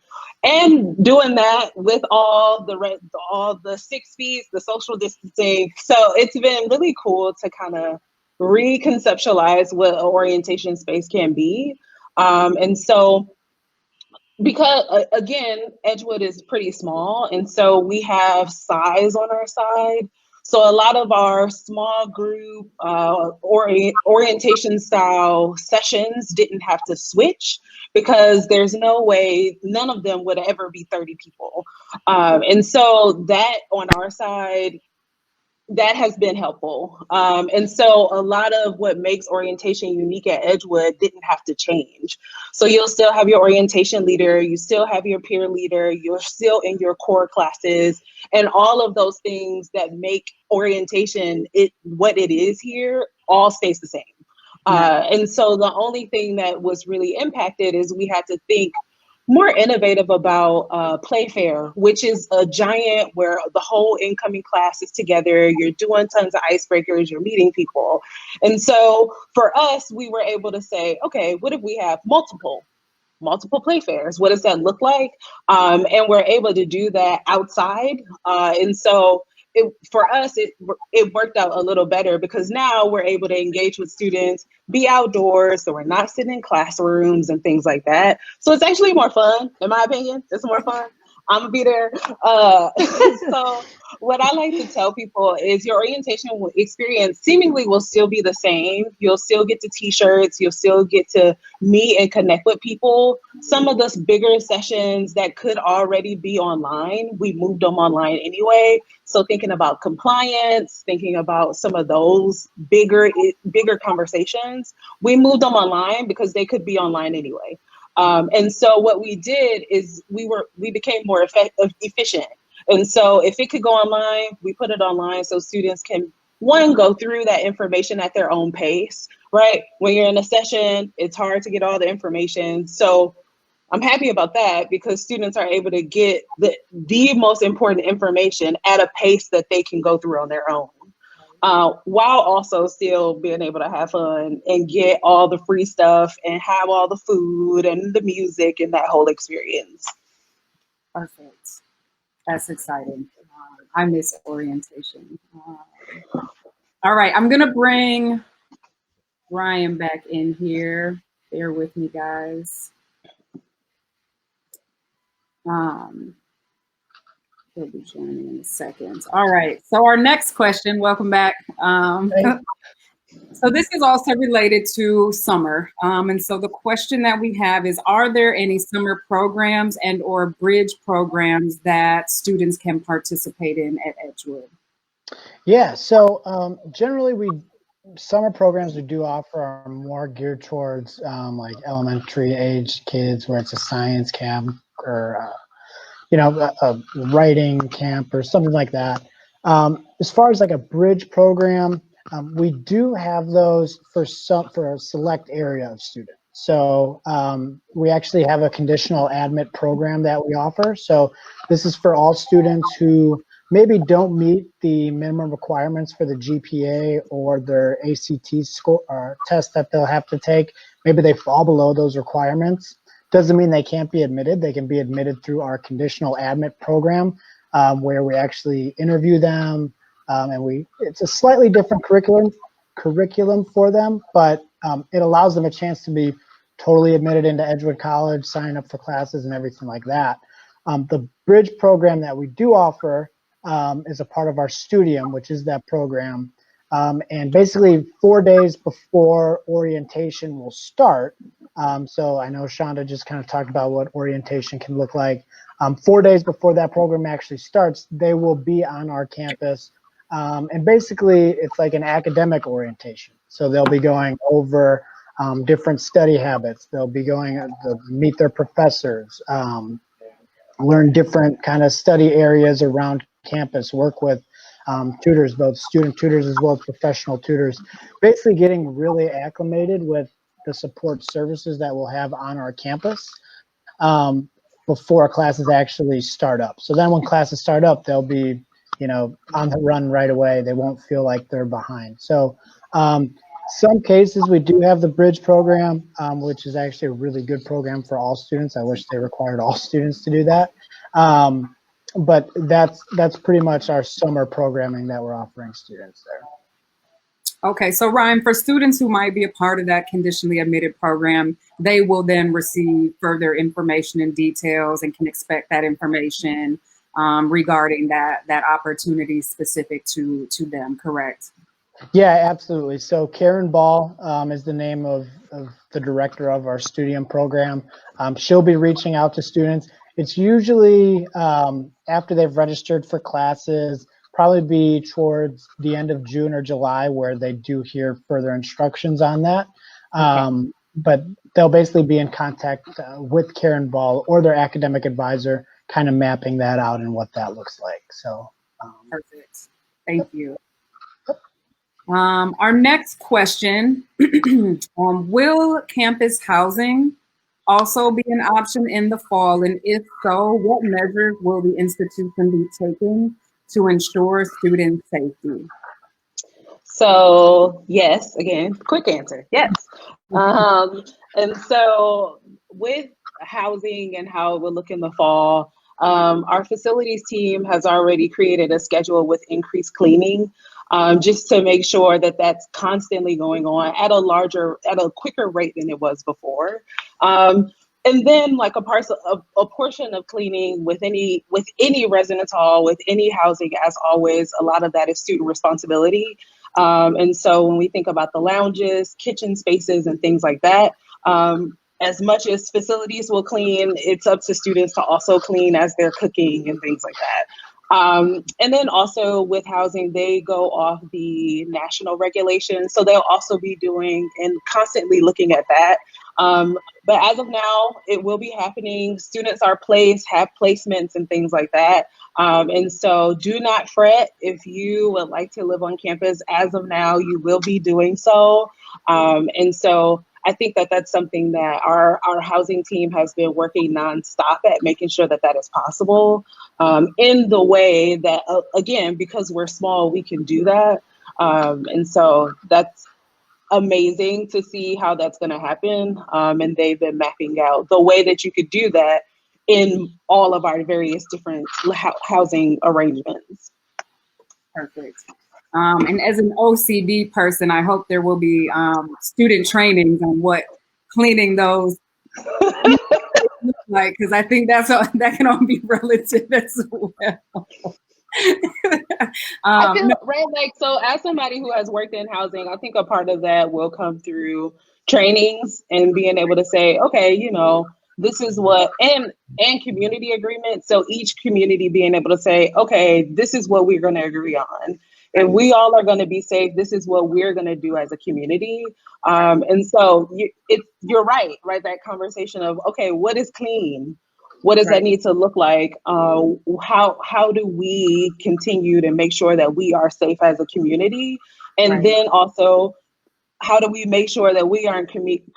And doing that with all the 6 feet, the social distancing. So it's been really cool to kind of reconceptualize what an orientation space can be. And so, because again, Edgewood is pretty small, and so we have size on our side. So a lot of our small group orientation style sessions didn't have to switch because there's no way, none of them would ever be 30 people. And so that on our side, that has been helpful. And so a lot of what makes orientation unique at Edgewood didn't have to change. So you'll still have your orientation leader, you still have your peer leader, you're still in your core classes, and all of those things that make orientation what it is here all stays the same. And so the only thing that was really impacted is we had to think more innovative about Playfair, which is a giant where the whole incoming class is together. You're doing tons of icebreakers, you're meeting people. And so for us, we were able to say, okay, what if we have multiple Playfairs? What does that look like? And we're able to do that outside. And so for us, it worked out a little better because now we're able to engage with students, be outdoors, so we're not sitting in classrooms and things like that. So it's actually more fun, in my opinion. It's more fun. I'm gonna be there. So what I like to tell people is your orientation experience seemingly will still be the same. You'll still get to t-shirts, you'll still get to meet and connect with people. Some of those bigger sessions that could already be online, we moved them online anyway. So thinking about compliance, thinking about some of those bigger conversations, we moved them online because they could be online anyway. And so what we did is we became more efficient. And so if it could go online, we put it online so students can, one, go through that information at their own pace, right? When you're in a session, it's hard to get all the information. So I'm happy about that because students are able to get the most important information at a pace that they can go through on their own. While also still being able to have fun and get all the free stuff and have all the food and the music and that whole experience. Perfect. That's exciting. I miss orientation. All right, I'm gonna bring Ryan back in here. Bear with me, guys. He'll be joining in a second. All right, so our next question, welcome back. So this is also related to summer. And so the question that we have is, are there any summer programs and or bridge programs that students can participate in at Edgewood? Yeah, so generally summer programs we do offer are more geared towards like elementary age kids where it's a science camp or a writing camp or something like that. As far as like a bridge program, we do have those for a select area of students. So we actually have a conditional admit program that we offer. So this is for all students who maybe don't meet the minimum requirements for the GPA or their ACT score or test that they'll have to take. Maybe they fall below those requirements. Doesn't mean they can't be admitted. They can be admitted through our conditional admit program where we actually interview them. And it's a slightly different curriculum for them, but it allows them a chance to be totally admitted into Edgewood College, sign up for classes and everything like that. The bridge program that we do offer is a part of our Studium, which is that program. And basically 4 days before orientation will start. So I know Shonda just kind of talked about what orientation can look like. 4 days before that program actually starts, they will be on our campus. And basically it's like an academic orientation. So they'll be going over different study habits. They'll be going to meet their professors, learn different kind of study areas around campus, work with tutors, both student tutors as well as professional tutors, basically getting really acclimated with the support services that we'll have on our campus before classes actually start up. So then when classes start up, they'll be, on the run right away. They won't feel like they're behind. So Some cases we do have the bridge program, which is actually a really good program for all students. I wish they required all students to do that. But that's pretty much our summer programming that we're offering students there. Okay, so Ryan, for students who might be a part of that conditionally admitted program, they will then receive further information and details and can expect that information regarding that opportunity specific to them, correct? Yeah, absolutely. So Karen Ball is the name of the director of our Studium program. She'll be reaching out to students. It's usually after they've registered for classes, probably be towards the end of June or July where they do hear further instructions on that. But they'll basically be in contact with Karen Ball or their academic advisor, kind of mapping that out and what that looks like. So perfect. Thank you. Our next question, will campus housing also be an option in the fall? And if so, what measures will the institution be taking to ensure student safety? So yes, again, quick answer, yes. And so with housing and how it will look in the fall, our facilities team has already created a schedule with increased cleaning, just to make sure that that's constantly going on at a quicker rate than it was before. And then like a portion of cleaning with any residence hall, with any housing, as always, a lot of that is student responsibility. And so when we think about the lounges, kitchen spaces, and things like that, as much as facilities will clean, it's up to students to also clean as they're cooking and things like that. And then also with housing, they go off the national regulations. So they'll also be doing and constantly looking at that. But as of now, it will be happening. Students are placed, have placements and things like that. And so do not fret if you would like to live on campus. As of now, you will be doing so. And so I think that that's something that our housing team has been working nonstop at, making sure that that is possible in the way that, again, because we're small, we can do that. And so that's amazing to see how that's going to happen. And they've been mapping out the way that you could do that in all of our various different housing arrangements. Perfect. And as an OCD person, I hope there will be student trainings on what cleaning those look like, because I think that can all be relative as well. I feel right, like, so as somebody who has worked in housing, I think a part of that will come through trainings and being able to say, okay, you know, this is what, and community agreements. So each community being able to say, okay, this is what we're going to agree on. If we all are going to be safe, this is what we're going to do as a community. And so you're right? That conversation of, okay, what is clean? What does that need to look like? How do we continue to make sure that we are safe as a community? And then also, how do we make sure that we aren't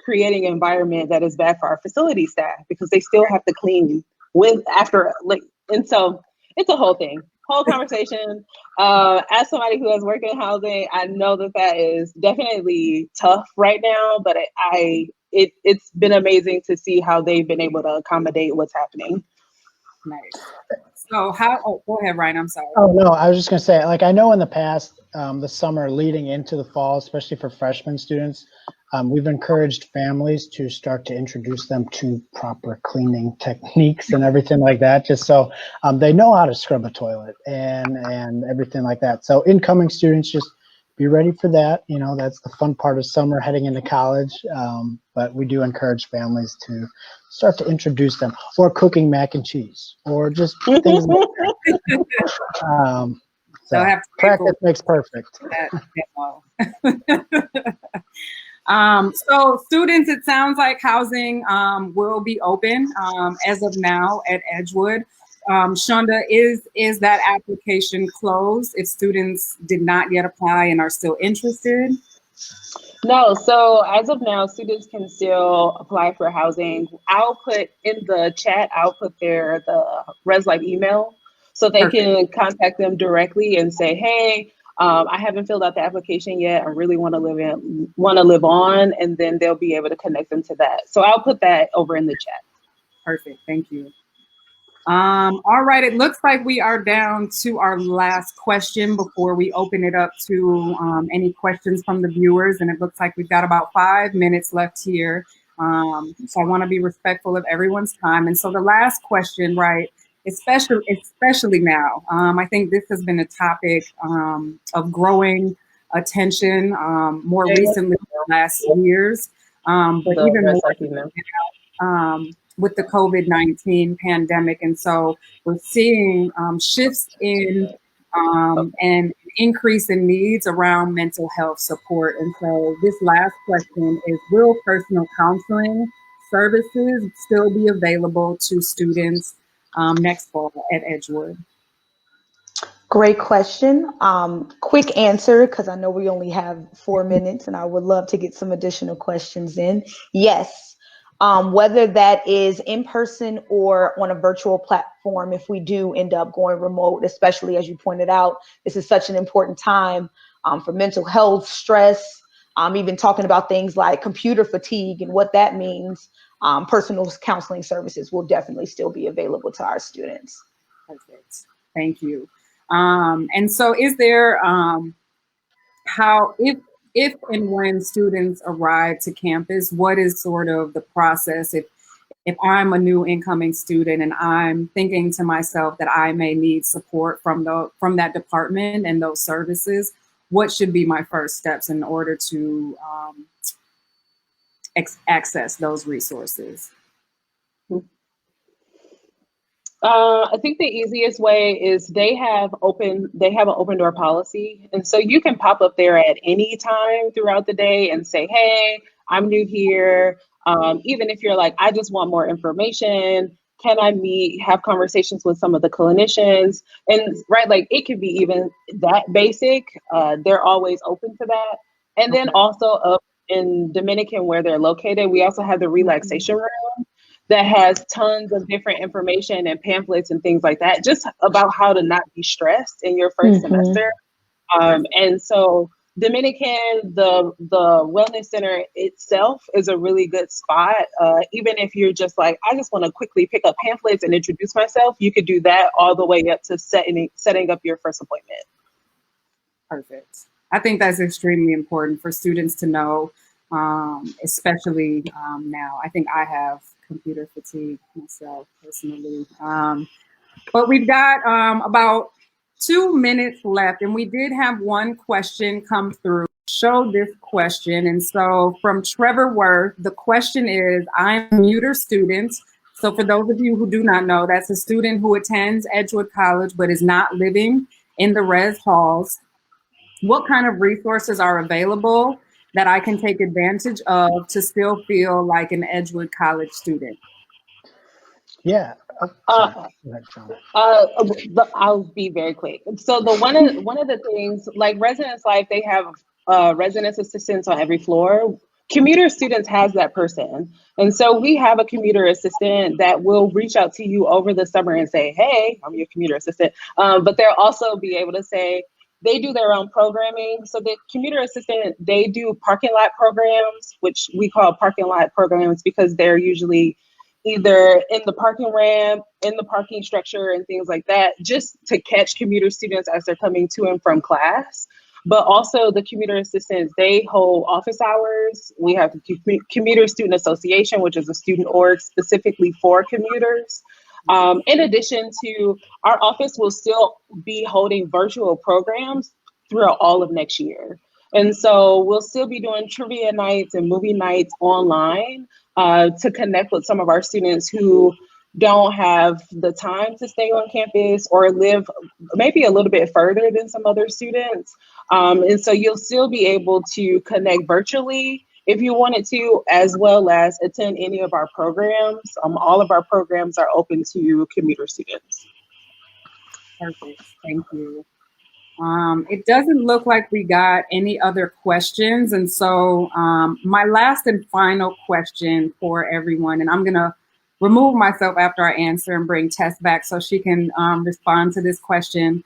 creating an environment that is bad for our facility staff, because they still have to clean and so it's a whole thing, whole conversation. As somebody who has worked in housing, I know that is definitely tough right now, but it's been amazing to see how they've been able to accommodate what's happening. Nice. So go ahead, Ryan, I'm sorry. Oh, no, I was just going to say, like, I know in the past, the summer leading into the fall, especially for freshman students, we've encouraged families to start to introduce them to proper cleaning techniques and everything like that, just so they know how to scrub a toilet and everything like that. So incoming students, just be ready for that. You know, that's the fun part of summer heading into college. But we do encourage families to start to introduce them, or cooking mac and cheese, or just things like that. So practice makes perfect. So students, it sounds like housing will be open as of now at Edgewood. Shonda, is that application closed if students did not yet apply and are still interested? No, so as of now, students can still apply for housing. I'll put in the chat, the Res Life email, so they can contact them directly and say, hey, I haven't filled out the application yet. I really want to live on, and then they'll be able to connect them to that. So I'll put that over in the chat. Perfect, thank you. All right, it looks like we are down to our last question before we open it up to any questions from the viewers. And it looks like we've got about 5 minutes left here. So I want to be respectful of everyone's time. And so the last question, right, especially now, I think this has been a topic of growing attention more recently in the last years, but even more with the COVID-19 pandemic. And so we're seeing shifts in and increase in needs around mental health support. And so this last question is, will personal counseling services still be available to students next fall at Edgewood? Great question. Quick answer, because I know we only have 4 minutes and I would love to get some additional questions in. Yes. Whether that is in person or on a virtual platform, if we do end up going remote, especially as you pointed out, this is such an important time for mental health, stress, even talking about things like computer fatigue and what that means. Personal counseling services will definitely still be available to our students. Perfect. Thank you. And so is there, if and when students arrive to campus, what is sort of the process? If I'm a new incoming student and I'm thinking to myself that I may need support from that department and those services, what should be my first steps in order to access those resources? I think the easiest way is they have an open door policy. And so you can pop up there at any time throughout the day and say, hey, I'm new here. Even if you're like, I just want more information, can I have conversations with some of the clinicians? And right, like it could be even that basic. They're always open to that. And then also up in Dominican where they're located, we also have the relaxation room that has tons of different information and pamphlets and things like that, just about how to not be stressed in your first semester. And so Dominican, the Wellness Center itself is a really good spot. Even if you're just like, I just want to quickly pick up pamphlets and introduce myself, you could do that all the way up to setting up your first appointment. Perfect. I think that's extremely important for students to know, especially now. I think I have computer fatigue myself personally. But we've got about 2 minutes left, and we did have one question come through. Show this question. And so from Trevor Worth, the question is, I'm a commuter student. So for those of you who do not know, that's a student who attends Edgewood College but is not living in the res halls. What kind of resources are available that I can take advantage of to still feel like an Edgewood College student? Yeah. I'll be very quick. So one of the things, like Residence Life, they have residence assistants on every floor. Commuter students has that person. And so we have a commuter assistant that will reach out to you over the summer and say, hey, I'm your commuter assistant. But they'll also be able to say, they do their own programming. So the commuter assistant, they do parking lot programs, which we call parking lot programs because they're usually either in the parking ramp, in the parking structure and things like that, just to catch commuter students as they're coming to and from class. But also the commuter assistants, they hold office hours. We have the Commuter Student Association, which is a student org specifically for commuters. In addition to, our office will still be holding virtual programs throughout all of next year. And so we'll still be doing trivia nights and movie nights online to connect with some of our students who don't have the time to stay on campus or live maybe a little bit further than some other students. And so you'll still be able to connect virtually if you wanted to, as well as attend any of our programs. All of our programs are open to commuter students. Perfect, thank you. It doesn't look like we got any other questions. And so my last and final question for everyone, and I'm gonna remove myself after I answer and bring Tess back so she can respond to this question.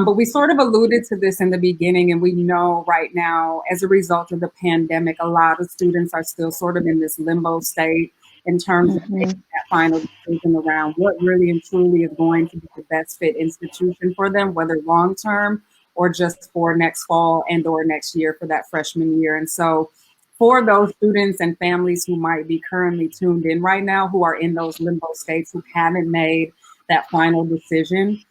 But we sort of alluded to this in the beginning, and we know right now, as a result of the pandemic, a lot of students are still sort of in this limbo state in terms of making that final decision around what really and truly is going to be the best fit institution for them, whether long-term or just for next fall and or next year for that freshman year. And so for those students and families who might be currently tuned in right now, who are in those limbo states, who haven't made that final decision,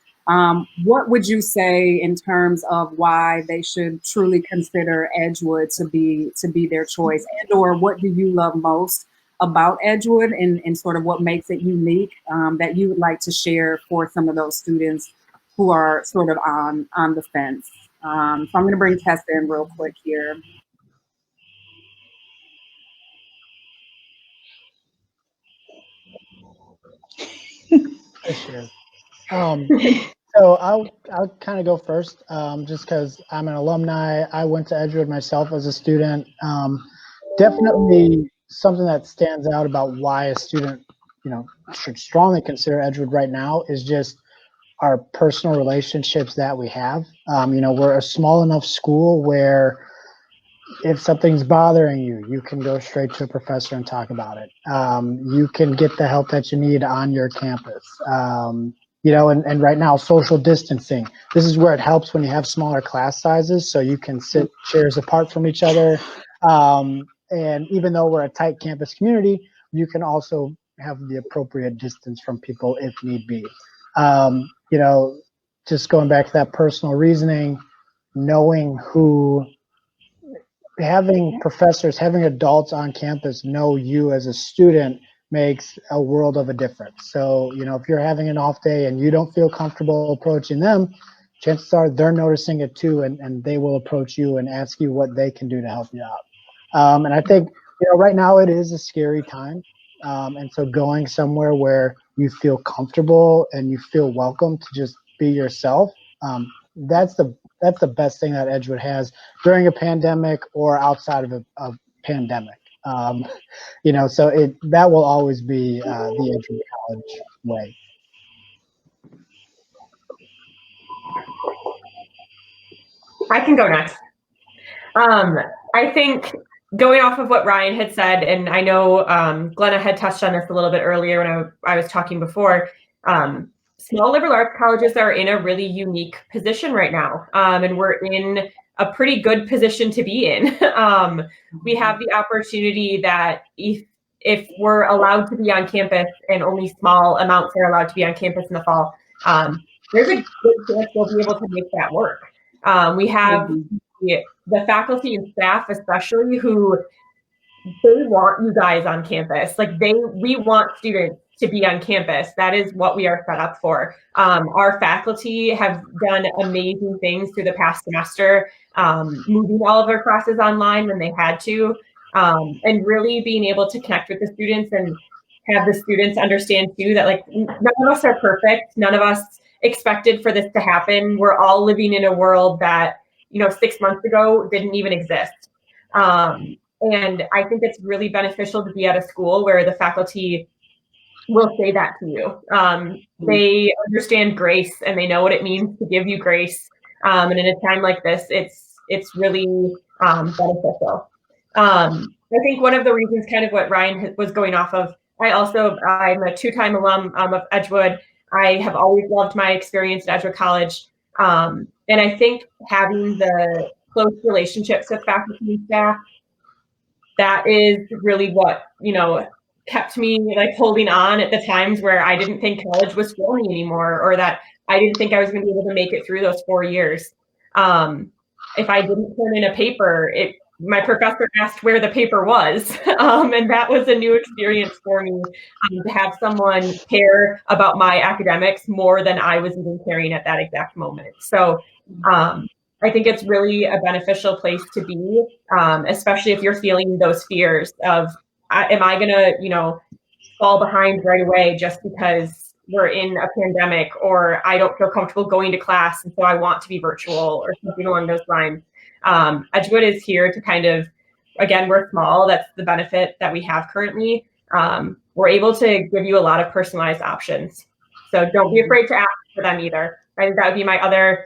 what would you say in terms of why they should truly consider Edgewood to be their choice, and or what do you love most about Edgewood and sort of what makes it unique that you would like to share for some of those students who are sort of on the fence? So I'm going to bring Tessa in real quick here. Sure. So I'll kind of go first, just because I'm an alumni. I went to Edgewood myself as a student. Definitely something that stands out about why a student, should strongly consider Edgewood right now is just our personal relationships that we have. We're a small enough school where if something's bothering you, you can go straight to a professor and talk about it. You can get the help that you need on your campus. And right now, social distancing. This is where it helps when you have smaller class sizes, so you can sit chairs apart from each other. And even though we're a tight campus community, you can also have the appropriate distance from people if need be. Just going back to that personal reasoning, knowing having professors, having adults on campus know you as a student makes a world of a difference. So, if you're having an off day and you don't feel comfortable approaching them, chances are they're noticing it too, and they will approach you and ask you what they can do to help you out. And I think, right now it is a scary time. And so going somewhere where you feel comfortable and you feel welcome to just be yourself, that's the best thing that Edgewood has during a pandemic or outside of a pandemic. So that will always be the Edgewood College way. I can go next. I think going off of what Ryan had said, and I know Glenna had touched on this a little bit earlier when I was talking before, small liberal arts colleges are in a really unique position right now, and we're in a pretty good position to be in. We have the opportunity that if we're allowed to be on campus, and only small amounts are allowed to be on campus in the fall, there's a good chance we'll be able to make that work. We have the faculty and staff, especially, who they want you guys on campus. Like we want students to be on campus. That is what we are set up for. Our faculty have done amazing things through the past semester, moving all of our classes online when they had to, and really being able to connect with the students and have the students understand too that none of us are perfect. None of us expected for this to happen. We're all living in a world that 6 months ago didn't even exist. And I think it's really beneficial to be at a school where the faculty will say that to you. They understand grace and they know what it means to give you grace. And in a time like this, it's really beneficial. I think one of the reasons, kind of what Ryan was going off of, I'm a two-time alum of Edgewood. I have always loved my experience at Edgewood College. And I think having the close relationships with faculty and staff, that is really what, kept me holding on at the times where I didn't think college was for me anymore, or that I didn't think I was going to be able to make it through those 4 years. If I didn't turn in a paper, my professor asked where the paper was. And that was a new experience for me, to have someone care about my academics more than I was even caring at that exact moment. So I think it's really a beneficial place to be, especially if you're feeling those fears of, am I going to, fall behind right away just because we're in a pandemic, or I don't feel comfortable going to class and so I want to be virtual or something along those lines. Edgewood is here to kind of, again, we're small. That's the benefit that we have currently. We're able to give you a lot of personalized options. So don't be afraid to ask for them either. I think that would be my other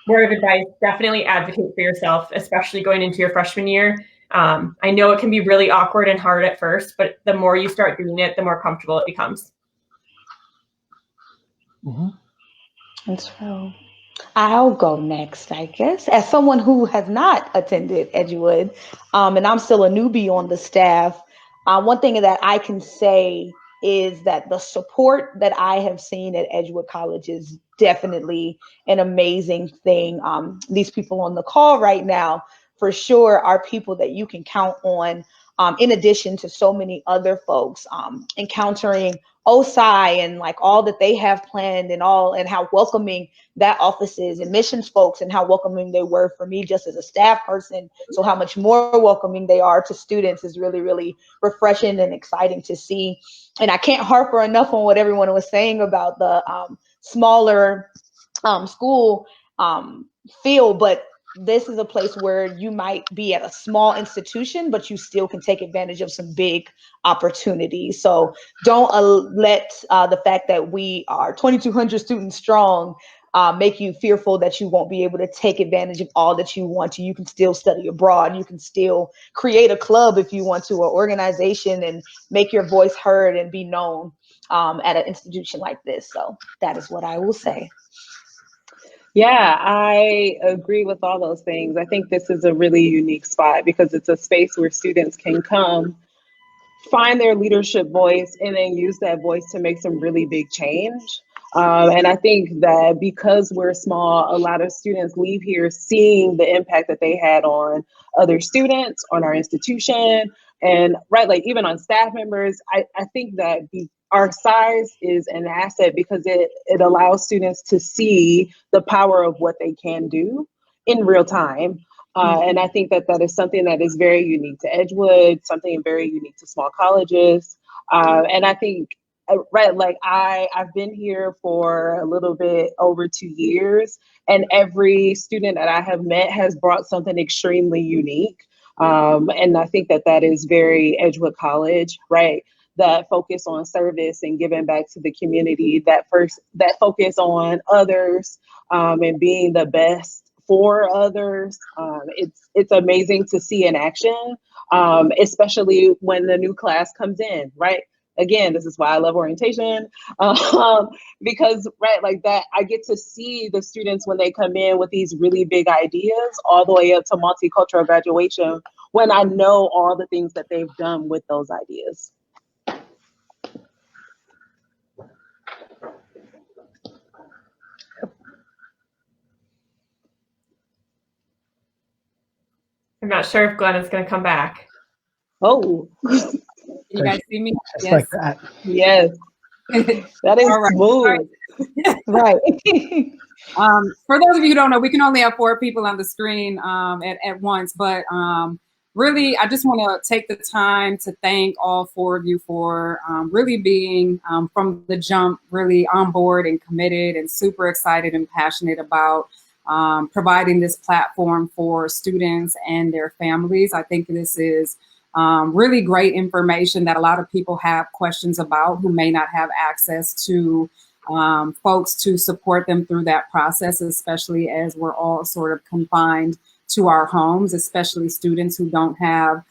word of advice, definitely advocate for yourself, especially going into your freshman year. I know it can be really awkward and hard at first, but the more you start doing it, the more comfortable it becomes. Mm-hmm. And so I'll go next, I guess, as someone who has not attended Edgewood, and I'm still a newbie on the staff. One thing that I can say is that the support that I have seen at Edgewood College is definitely an amazing thing. These people on the call right now, for sure, are people that you can count on, in addition to so many other folks encountering OSI and like all that they have planned and all, and how welcoming that office is, and missions folks, and how welcoming they were for me just as a staff person. So how much more welcoming they are to students is really, really refreshing and exciting to see. And I can't harp enough on what everyone was saying about the smaller school feel, but this is a place where you might be at a small institution, but you still can take advantage of some big opportunities. So don't let the fact that we are 2,200 students strong make you fearful that you won't be able to take advantage of all that you want to. You can still study abroad. You can still create a club if you want to, or organization, and make your voice heard and be known at an institution like this. So that is what I will say. Yeah, I agree with all those things. I think this is a really unique spot because it's a space where students can come, find their leadership voice, and then use that voice to make some really big change. And I think that because we're small, a lot of students leave here seeing the impact that they had on other students, on our institution, and like even on staff members. I think that our size is an asset because it allows students to see the power of what they can do in real time. And I think that is something that is very unique to Edgewood, something very unique to small colleges. And I think, like I've been here for a little bit over 2 years, and every student that I have met has brought something extremely unique. And I think that is very Edgewood College, right? That focus on service and giving back to the community, that focus on others, and being the best for others. It's amazing to see in action, especially when the new class comes in, right? Again, this is why I love orientation, because like that, I get to see the students when they come in with these really big ideas, all the way up to multicultural graduation, when I know all the things that they've done with those ideas. I'm not sure if Glenna's going to come back. Oh, you guys see me? Just yes. like that. Yes. That is smooth. Right. For those of you who don't know, we can only have 4 people on the screen at once, but really, I just want to take the time to thank all 4 of you for really being from the jump, really on board and committed and super excited and passionate about providing this platform for students and their families. I think this is really great information that a lot of people have questions about who may not have access to folks to support them through that process, especially as we're all sort of confined to our homes, especially students who don't have,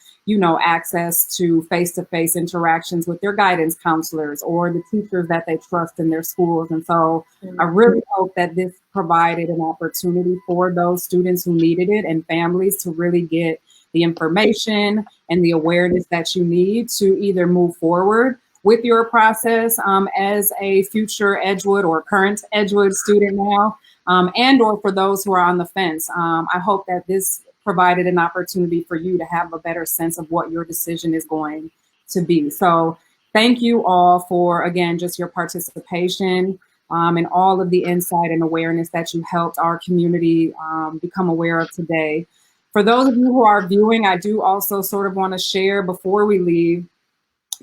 access to face-to-face interactions with their guidance counselors or the teachers that they trust in their schools. And so I really hope that this provided an opportunity for those students who needed it and families to really get the information and the awareness that you need to either move forward with your process as a future Edgewood or current Edgewood student now, and or for those who are on the fence. I hope that this provided an opportunity for you to have a better sense of what your decision is going to be. So thank you all for, again, just your participation and all of the insight and awareness that you helped our community become aware of today. For those of you who are viewing, I do also sort of want to share before we leave.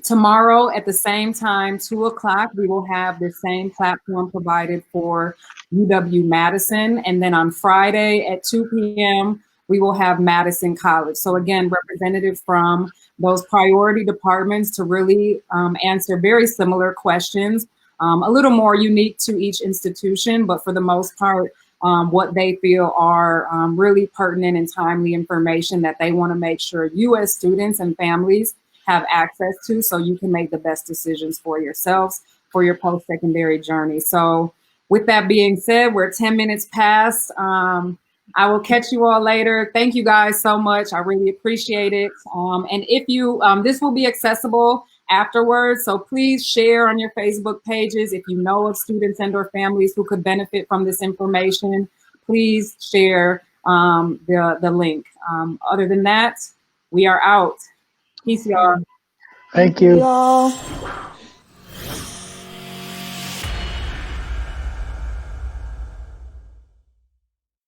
Tomorrow at the same time, 2 o'clock, we will have the same platform provided for UW-Madison. And then on Friday at 2 p.m., we will have Madison College. So again, representatives from those priority departments to really answer very similar questions, a little more unique to each institution, but for the most part, what they feel are really pertinent and timely information that they want to make sure you as students and families have access to, so you can make the best decisions for yourselves for your post-secondary journey. So with that being said, we're 10 minutes past. I will catch you all later. Thank you guys so much. I really appreciate it. And if you, this will be accessible afterwards, so please share on your Facebook pages. If you know of students and or families who could benefit from this information, please share the link. Other than that, we are out. Peace, y'all. Thank you. Y'all.